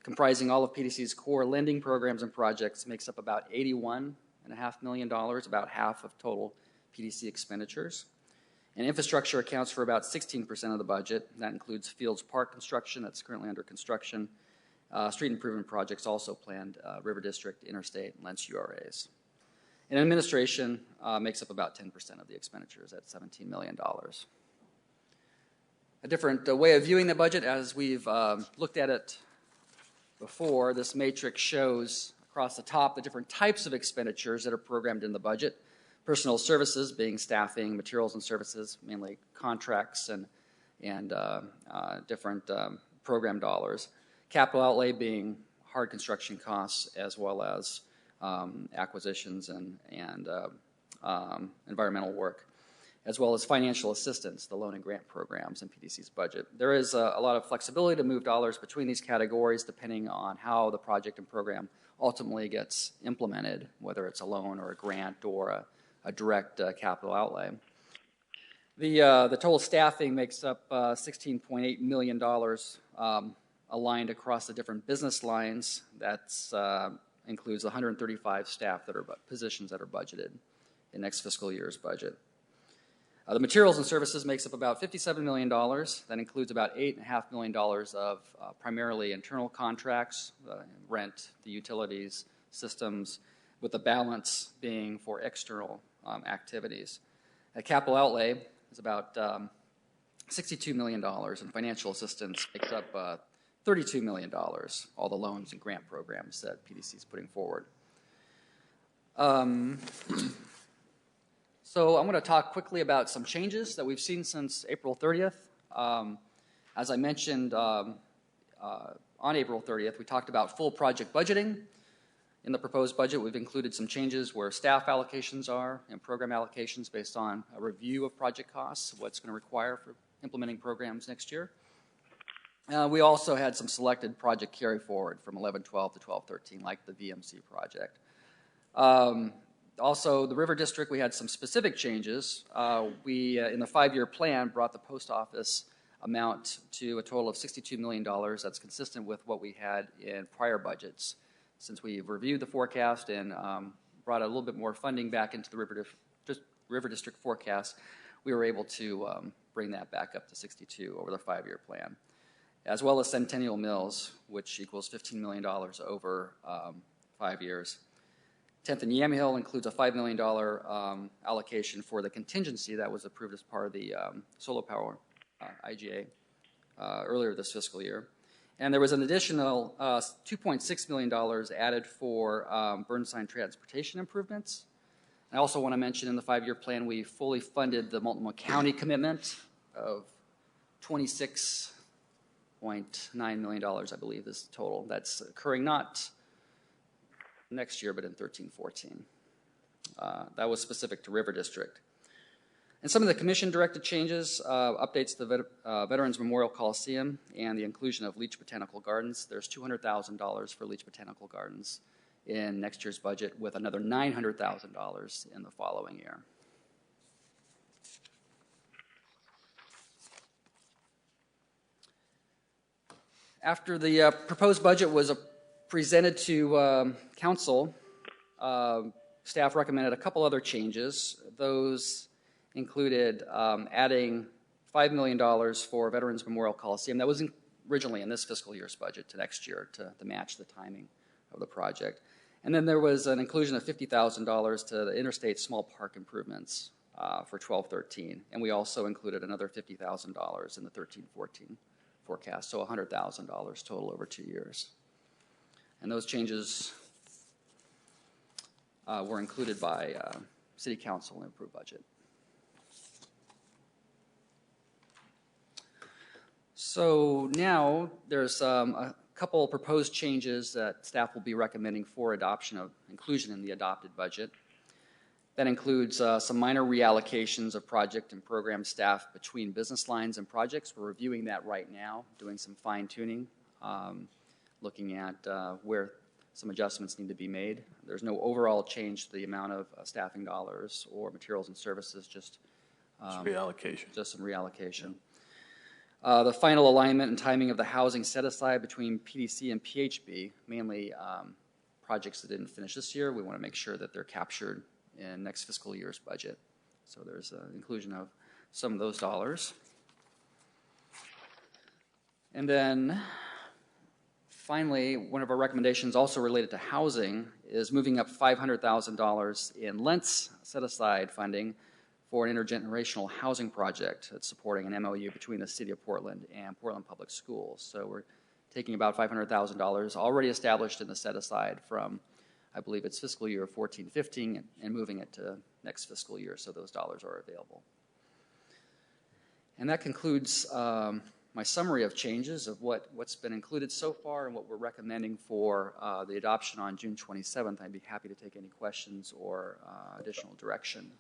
comprising all of PDC's core lending programs and projects, makes up about $81.5 million, about half of total PDC expenditures. And infrastructure accounts for about 16% of the budget. That includes Fields Park construction that's currently under construction, street improvement projects also planned, River District, Interstate, and Lentz URAs. And administration makes up about 10% of the expenditures at $17 million. A different way of viewing the budget, as we've looked at it before, this matrix shows across the top the different types of expenditures that are programmed in the budget. Personal services being staffing, materials and services, mainly contracts and different program dollars. Capital outlay being hard construction costs, as well as acquisitions and environmental work, as well as financial assistance, the loan and grant programs in PDC's budget. There is a lot of flexibility to move dollars between these categories depending on how the project and program ultimately gets implemented, whether it's a loan or a grant or a direct capital outlay. The total staffing makes up $16.8 million aligned across the different business lines. That's includes 135 staff that are positions that are budgeted in next fiscal year's budget. The materials and services makes up about $57 million. That includes about $8.5 million of primarily internal contracts, rent, the utilities, systems, with the balance being for external activities. Capital outlay is about $62 million, and financial assistance makes up $32 million, all the loans and grant programs that PDC is putting forward. So I'm going to talk quickly about some changes that we've seen since April 30th. As I mentioned on April 30th, we talked about full project budgeting. In the proposed budget, we've included some changes where staff allocations are and program allocations based on a review of project costs, what's going to require for implementing programs next year. We also had some selected project carry forward from 11-12 to 12-13, like the VMC project. Also, the River District, we had some specific changes. We, in the 5-year plan, brought the post office amount to a total of $62 million. That's consistent with what we had in prior budgets. Since we've reviewed the forecast and brought a little bit more funding back into the River District forecast, we were able to bring that back up to 62 over the 5-year plan, as well as Centennial Mills, which equals $15 million over 5 years. 10th and Yamhill includes a $5 million allocation for the contingency that was approved as part of the solar power IGA earlier this fiscal year. And there was an additional $2.6 million added for Burnside transportation improvements. I also want to mention in the 5-year plan, we fully funded the Multnomah County commitment of $26.9 million, I believe, is the total. That's occurring not next year, but in 13-14. That was specific to River District. And some of the commission-directed changes, updates to the Veterans Memorial Coliseum and the inclusion of Leach Botanical Gardens. There's $200,000 for Leach Botanical Gardens in next year's budget, with another $900,000 in the following year. After the proposed budget was presented to council, staff recommended a couple other changes. Those included adding $5 million for Veterans Memorial Coliseum. That was originally in this fiscal year's budget to next year to match the timing of the project. And then there was an inclusion of $50,000 to the interstate small park improvements for 12-13. And we also included another $50,000 in the 13-14 forecast, so $100,000 total over 2 years. And those changes were included by City Council in the approved budget. So now there's a couple proposed changes that staff will be recommending for adoption of inclusion in the adopted budget. That includes some minor reallocations of project and program staff between business lines and projects. We're reviewing that right now, doing some fine-tuning, looking at where some adjustments need to be made. There's no overall change to the amount of staffing dollars or materials and services, just reallocation. Just some reallocation. The final alignment and timing of the housing set aside between PDC and PHB, mainly projects that didn't finish this year. We want to make sure that they're captured in next fiscal year's budget. So there's an inclusion of some of those dollars. And then finally, one of our recommendations also related to housing is moving up $500,000 in Lentz set-aside funding for an intergenerational housing project that's supporting an MOU between the City of Portland and Portland Public Schools. So we're taking about $500,000 already established in the set-aside from, I believe it's fiscal year 14-15, and moving it to next fiscal year, so those dollars are available. And that concludes my summary of changes of what's been included so far and what we're recommending for the adoption on June 27th. I'd be happy to take any questions or additional direction.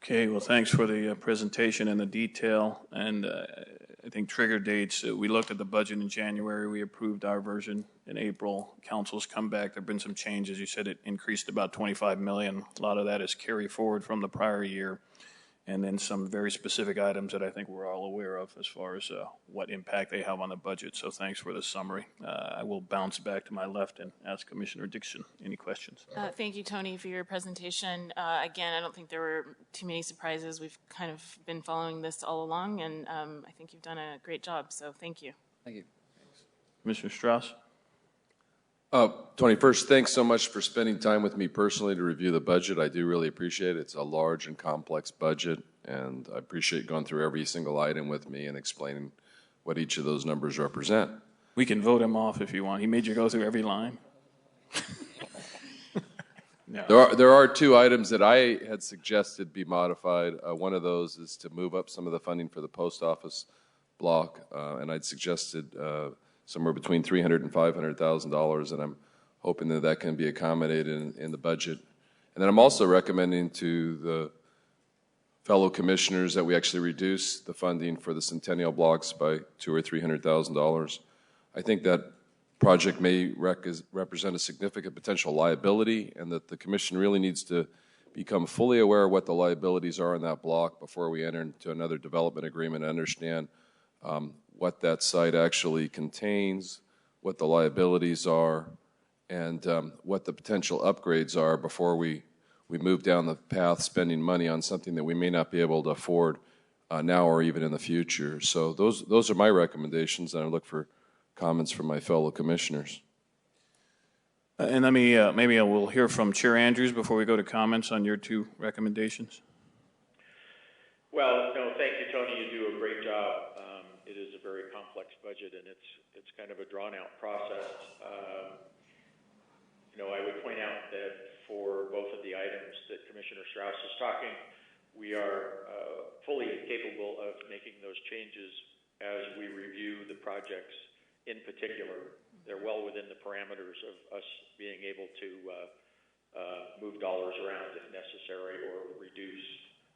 Okay, well, thanks for the presentation and the detail. And I think trigger dates, we looked at the budget in January. We approved our version in April. Council's come back. There have been some changes. You said it increased about $25 million. A lot of that is carry forward from the prior year. And then some very specific items that I think we're all aware of as far as what impact they have on the budget. So thanks for the summary. I will bounce back to my left and ask Commissioner Dixon any questions. Thank you, Tony, for your presentation. Again, I don't think there were too many surprises. We've kind of been following this all along, and I think you've done a great job. So thank you. Thank you. Commissioner Strauss? Tony, first, thanks so much for spending time with me personally to review the budget. I do really appreciate it. It's a large and complex budget, and I appreciate going through every single item with me and explaining what each of those numbers represent. We can vote him off if you want. He made you go through every line. No. There are two items that I had suggested be modified. One of those is to move up some of the funding for the post office block, and I'd suggested somewhere between $300,000 and $500,000, and I'm hoping that that can be accommodated in the budget. And then I'm also recommending to the fellow commissioners that we actually reduce the funding for the Centennial blocks by $200,000 or $300,000. I think that project may represent a significant potential liability, and that the commission really needs to become fully aware of what the liabilities are in that block before we enter into another development agreement and understand what that site actually contains, what the liabilities are, and what the potential upgrades are before we move down the path spending money on something that we may not be able to afford now or even in the future. So those are my recommendations, and I look for comments from my fellow commissioners. And let me, maybe I will hear from Chair Andrews before we go to comments on your two recommendations. Well, no, thank you, Tony. You do a great job. It is a very complex budget, and it's kind of a drawn-out process. I would point out that for both of the items that Commissioner Strauss is talking, we are fully capable of making those changes as we review the projects in particular. They're well within the parameters of us being able to move dollars around if necessary or reduce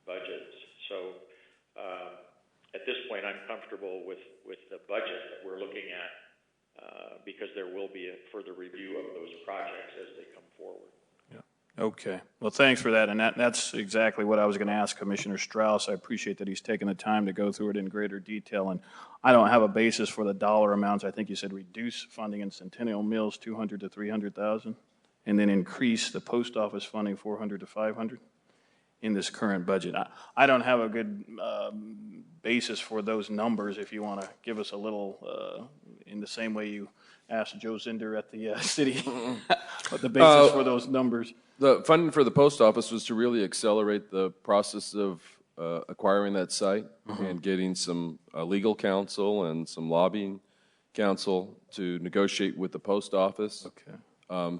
budgets. So at this point, I'm comfortable with the budget that we're looking at because there will be a further review of those projects as they come forward. Okay. Well, thanks for that. And that's exactly what I was going to ask Commissioner Strauss. I appreciate that he's taken the time to go through it in greater detail. And I don't have a basis for the dollar amounts. I think you said reduce funding in Centennial Mills 200 to 300,000, and then increase the post office funding 400 to 500 in this current budget. I don't have a good basis for those numbers. If you want to give us a little, in the same way you asked Joe Zinder at the city, what the basis for those numbers. The funding for the post office was to really accelerate the process of acquiring that site and getting some legal counsel and some lobbying counsel to negotiate with the post office. Okay.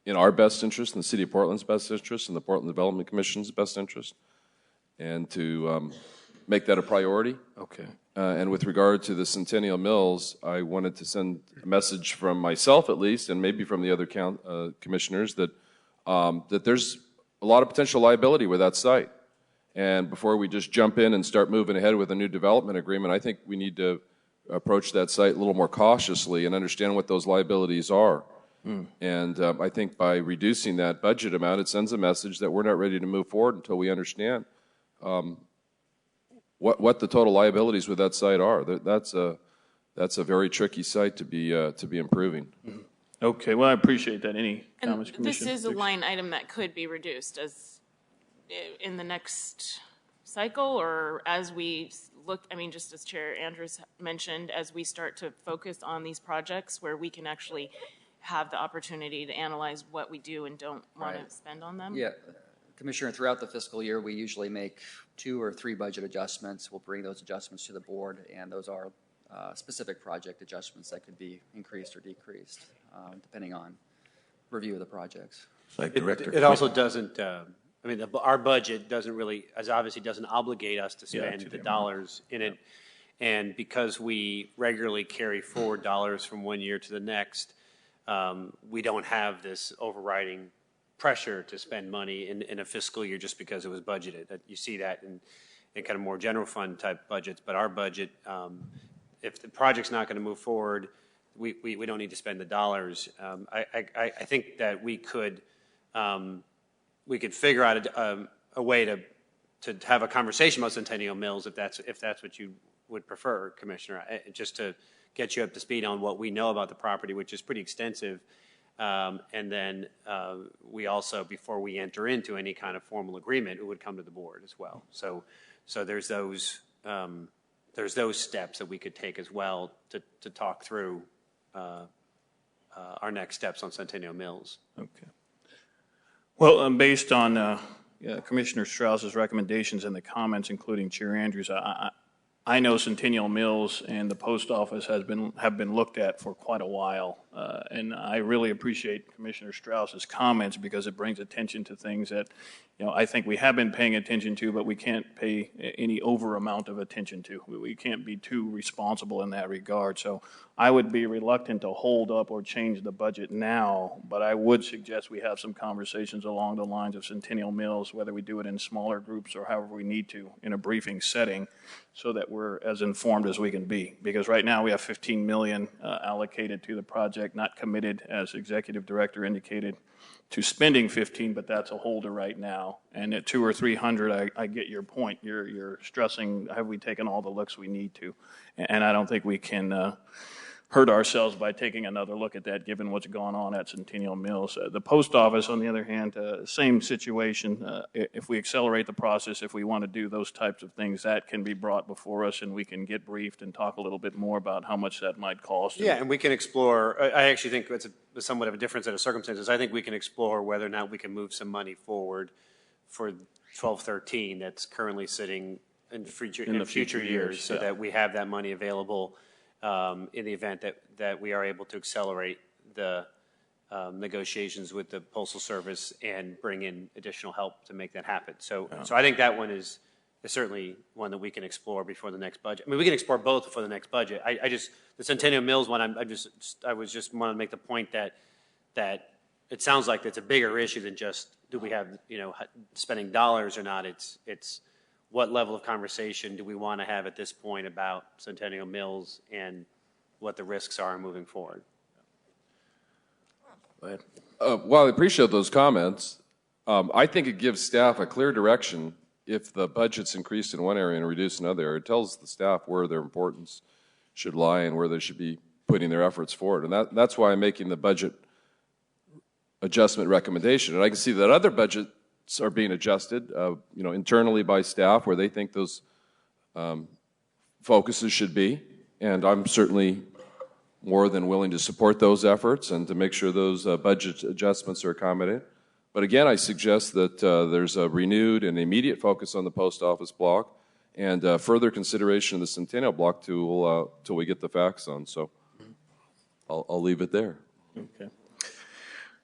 In our best interest, in the City of Portland's best interest, in the Portland Development Commission's best interest, and to make that a priority. Okay. And with regard to the Centennial Mills, I wanted to send a message from myself, at least, and maybe from the other commissioners, that that there's a lot of potential liability with that site. And before we just jump in and start moving ahead with a new development agreement, I think we need to approach that site a little more cautiously and understand what those liabilities are. And I think by reducing that budget amount, it sends a message that we're not ready to move forward until we understand what the total liabilities with that site are. That's a very tricky site to be improving. Okay, well, I appreciate that. Any comments, And Commissioner? this is a line item that could be reduced as in the next cycle, or as we look, I mean, just as Chair Andrews mentioned, as we start to focus on these projects where we can actually have the opportunity to analyze what we do and don't want to spend on them? Yeah, Commissioner, throughout the fiscal year, we usually make 2 or 3 budget adjustments. We'll bring those adjustments to the board, and those are specific project adjustments that could be increased or decreased, depending on review of the projects. Like Director It also doesn't, I mean, our budget doesn't really, as obviously doesn't obligate us to spend the dollars in it. And because we regularly carry forward dollars from one year to the next, we don't have this overriding pressure to spend money in a fiscal year just because it was budgeted. You see that in kind of more general fund type budgets, but our budget, if the project's not going to move forward, we don't need to spend the dollars. I think that we could figure out a way to have a conversation about Centennial Mills if that's what you would prefer, Commissioner, just to get you up to speed on what we know about the property, which is pretty extensive. And then we also, before we enter into any kind of formal agreement, it would come to the board as well. So there's those steps that we could take as well to talk through our next steps on Centennial Mills. Okay. Well, based on Commissioner Strauss's recommendations and the comments, including Chair Andrews, I know Centennial Mills and the post office have been looked at for quite a while, and I really appreciate Commissioner Strauss's comments because it brings attention to things that, I think we have been paying attention to, but we can't pay any over amount of attention to. We can't be too responsible in that regard. So I would be reluctant to hold up or change the budget now, but I would suggest we have some conversations along the lines of Centennial Mills, whether we do it in smaller groups or however we need to in a briefing setting, so that we're as informed as we can be. Because right now we have $15 million allocated to the project, not committed, as Executive Director indicated, to spending 15, but that's a holder right now. And at 200 or 300, I get your point. You're stressing, have we taken all the looks we need to? And I don't think we can hurt ourselves by taking another look at that, given what's gone on at Centennial Mills. The post office, on the other hand, same situation. If we accelerate the process, if we want to do those types of things, that can be brought before us, and we can get briefed and talk a little bit more about how much that might cost. Yeah, and we can explore, I actually think it's somewhat of a different set of circumstances. I think we can explore whether or not we can move some money forward for 1213 that's currently sitting in future years, so that we have that money available in the event that we are able to accelerate the negotiations with the Postal Service and bring in additional help to make that happen. So I think that one is certainly one that we can explore before the next budget. I mean, we can explore both before the next budget. The Centennial Mills one, I was just wanted to make the point that it sounds like it's a bigger issue than just do we have, spending dollars or not. It's what level of conversation do we want to have at this point about Centennial Mills and what the risks are moving forward. Go ahead. Well, I appreciate those comments. I think it gives staff a clear direction if the budget's increased in one area and reduced in another area. It tells the staff where their importance should lie and where they should be putting their efforts forward. And that's why I'm making the budget adjustment recommendation. And I can see that other budgets are being adjusted, internally by staff where they think those focuses should be. And I'm certainly more than willing to support those efforts and to make sure those budget adjustments are accommodated. But again, I suggest that there's a renewed and immediate focus on the post office block and further consideration of the Centennial block till we get the facts on. So I'll leave it there.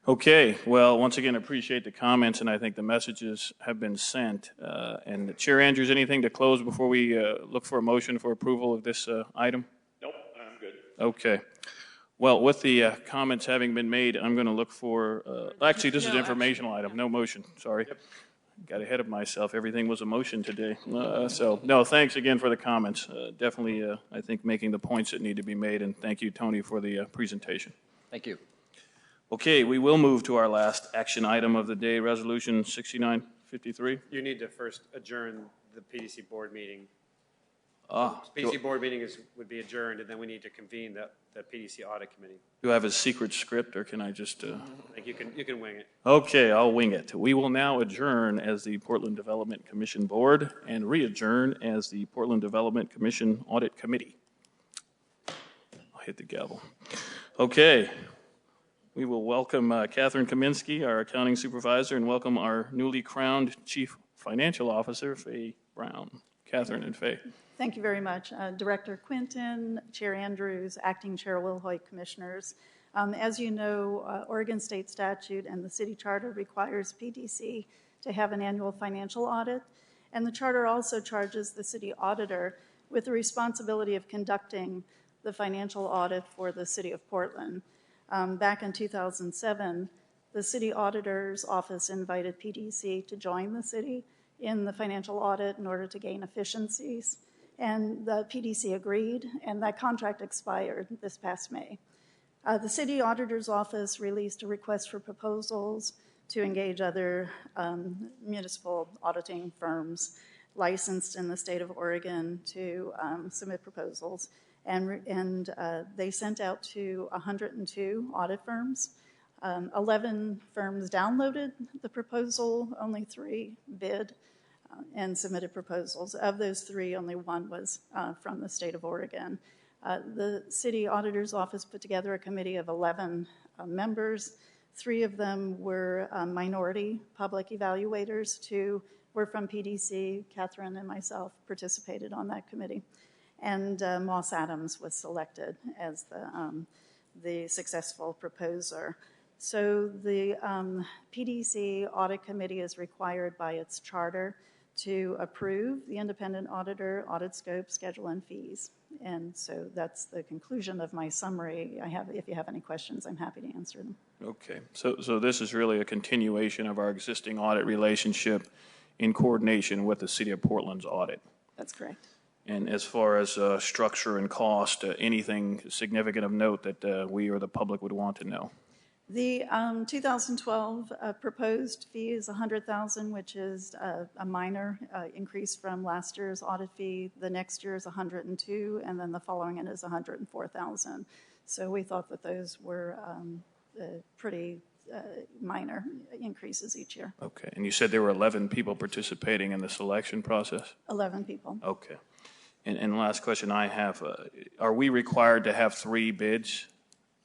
Okay, well, once again, appreciate the comments, and I think the messages have been sent. And Chair Andrews, anything to close before we look for a motion for approval of this item? Nope, I'm good. Okay. Well, with the comments having been made, I'm going to look for, actually, this is an informational item, no motion, sorry. Yep. Got ahead of myself. Everything was a motion today. No, thanks again for the comments. Definitely, I think, making the points that need to be made, and thank you, Tony, for the presentation. Thank you. Okay, we will move to our last action item of the day, Resolution 6953. You need to first adjourn the PDC board meeting. PDC board meeting would be adjourned, and then we need to convene the PDC audit committee. Do I have a secret script, or can I just? I think you can wing it. Okay, I'll wing it. We will now adjourn as the Portland Development Commission Board and re-adjourn as the Portland Development Commission Audit Committee. I'll hit the gavel. Okay. We will welcome Catherine Kaminsky, our accounting supervisor, and welcome our newly crowned Chief Financial Officer, Faye Brown. Catherine and Faye. Thank you very much. Director Quinton, Chair Andrews, Acting Chair Wilhoit, Commissioners. As you know, Oregon State Statute and the City Charter requires PDC to have an annual financial audit, and the Charter also charges the City Auditor with the responsibility of conducting the financial audit for the City of Portland. Back in 2007, the City Auditor's Office invited PDC to join the city in the financial audit in order to gain efficiencies. And the PDC agreed, and that contract expired this past May. The City Auditor's Office released a request for proposals to engage other municipal auditing firms licensed in the state of Oregon to submit proposals. And they sent out to 102 audit firms. 11 firms downloaded the proposal, only 3 bid and submitted proposals. Of those 3, only 1 was from the state of Oregon. The City Auditor's Office put together a committee of 11 members. 3 of them were minority public evaluators. 2 were from PDC. Catherine and myself participated on that committee. And Moss Adams was selected as the successful proposer. So the PDC Audit Committee is required by its charter to approve the independent auditor, audit scope, schedule, and fees. And so that's the conclusion of my summary. If you have any questions, I'm happy to answer them. Okay, so this is really a continuation of our existing audit relationship in coordination with the City of Portland's audit. That's correct. And as far as structure and cost, anything significant of note that we or the public would want to know? The 2012 proposed fee is $100,000, which is a minor increase from last year's audit fee. The next year is $102,000, and then the following it is $104,000. So we thought that those were pretty minor increases each year. Okay, and you said there were 11 people participating in the selection process? 11 people. Okay. And last question I have, are we required to have 3 bids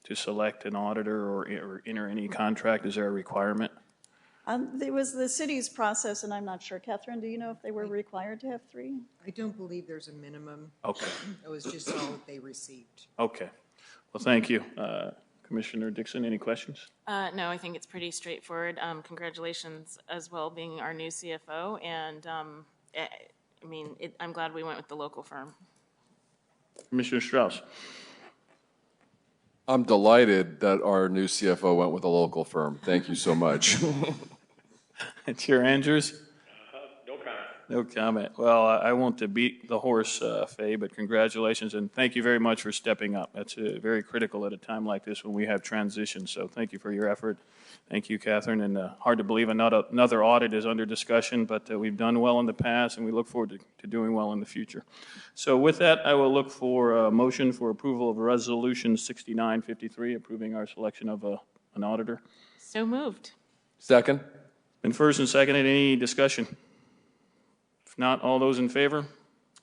to select an auditor or enter any contract? Is there a requirement? It was the city's process, and I'm not sure. Catherine, do you know if they were required to have 3? I don't believe there's a minimum. Okay. It was just all that they received. Okay. Well, thank you. Commissioner Dixon, any questions? No, I think it's pretty straightforward. Congratulations as well being our new CFO, and I'm glad we went with the local firm. Commissioner Strauss. I'm delighted that our new CFO went with a local firm. Thank you so much. Chair Andrews? No comment. No comment. Well, I won't beat the horse, Faye, but congratulations, and thank you very much for stepping up. That's very critical at a time like this when we have transition, so thank you for your effort. Thank you, Catherine, and hard to believe another audit is under discussion, but we've done well in the past, and we look forward to doing well in the future. So with that, I will look for a motion for approval of Resolution 6953, approving our selection of an auditor. So moved. Second? Been first and seconded. Any discussion? If not, all those in favor?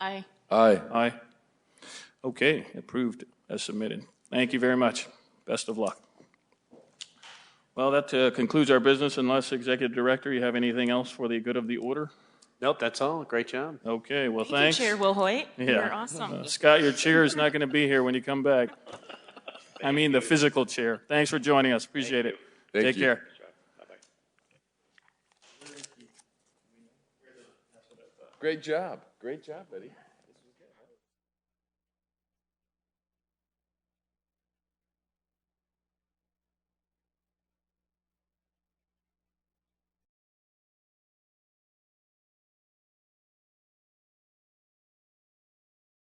Aye. Aye. Aye. Okay, approved as submitted. Thank you very much. Best of luck. Well, that concludes our business, unless Executive Director, you have anything else for the good of the order? Nope, that's all. Great job. Okay, well, Thank thanks. you, Chair Wilhoit. Yeah. You're awesome. Scott, your chair is not going to be here when you come back. I mean the physical chair. Thanks for joining us. Appreciate it. Thank Take you. care. Great job. Great job, buddy.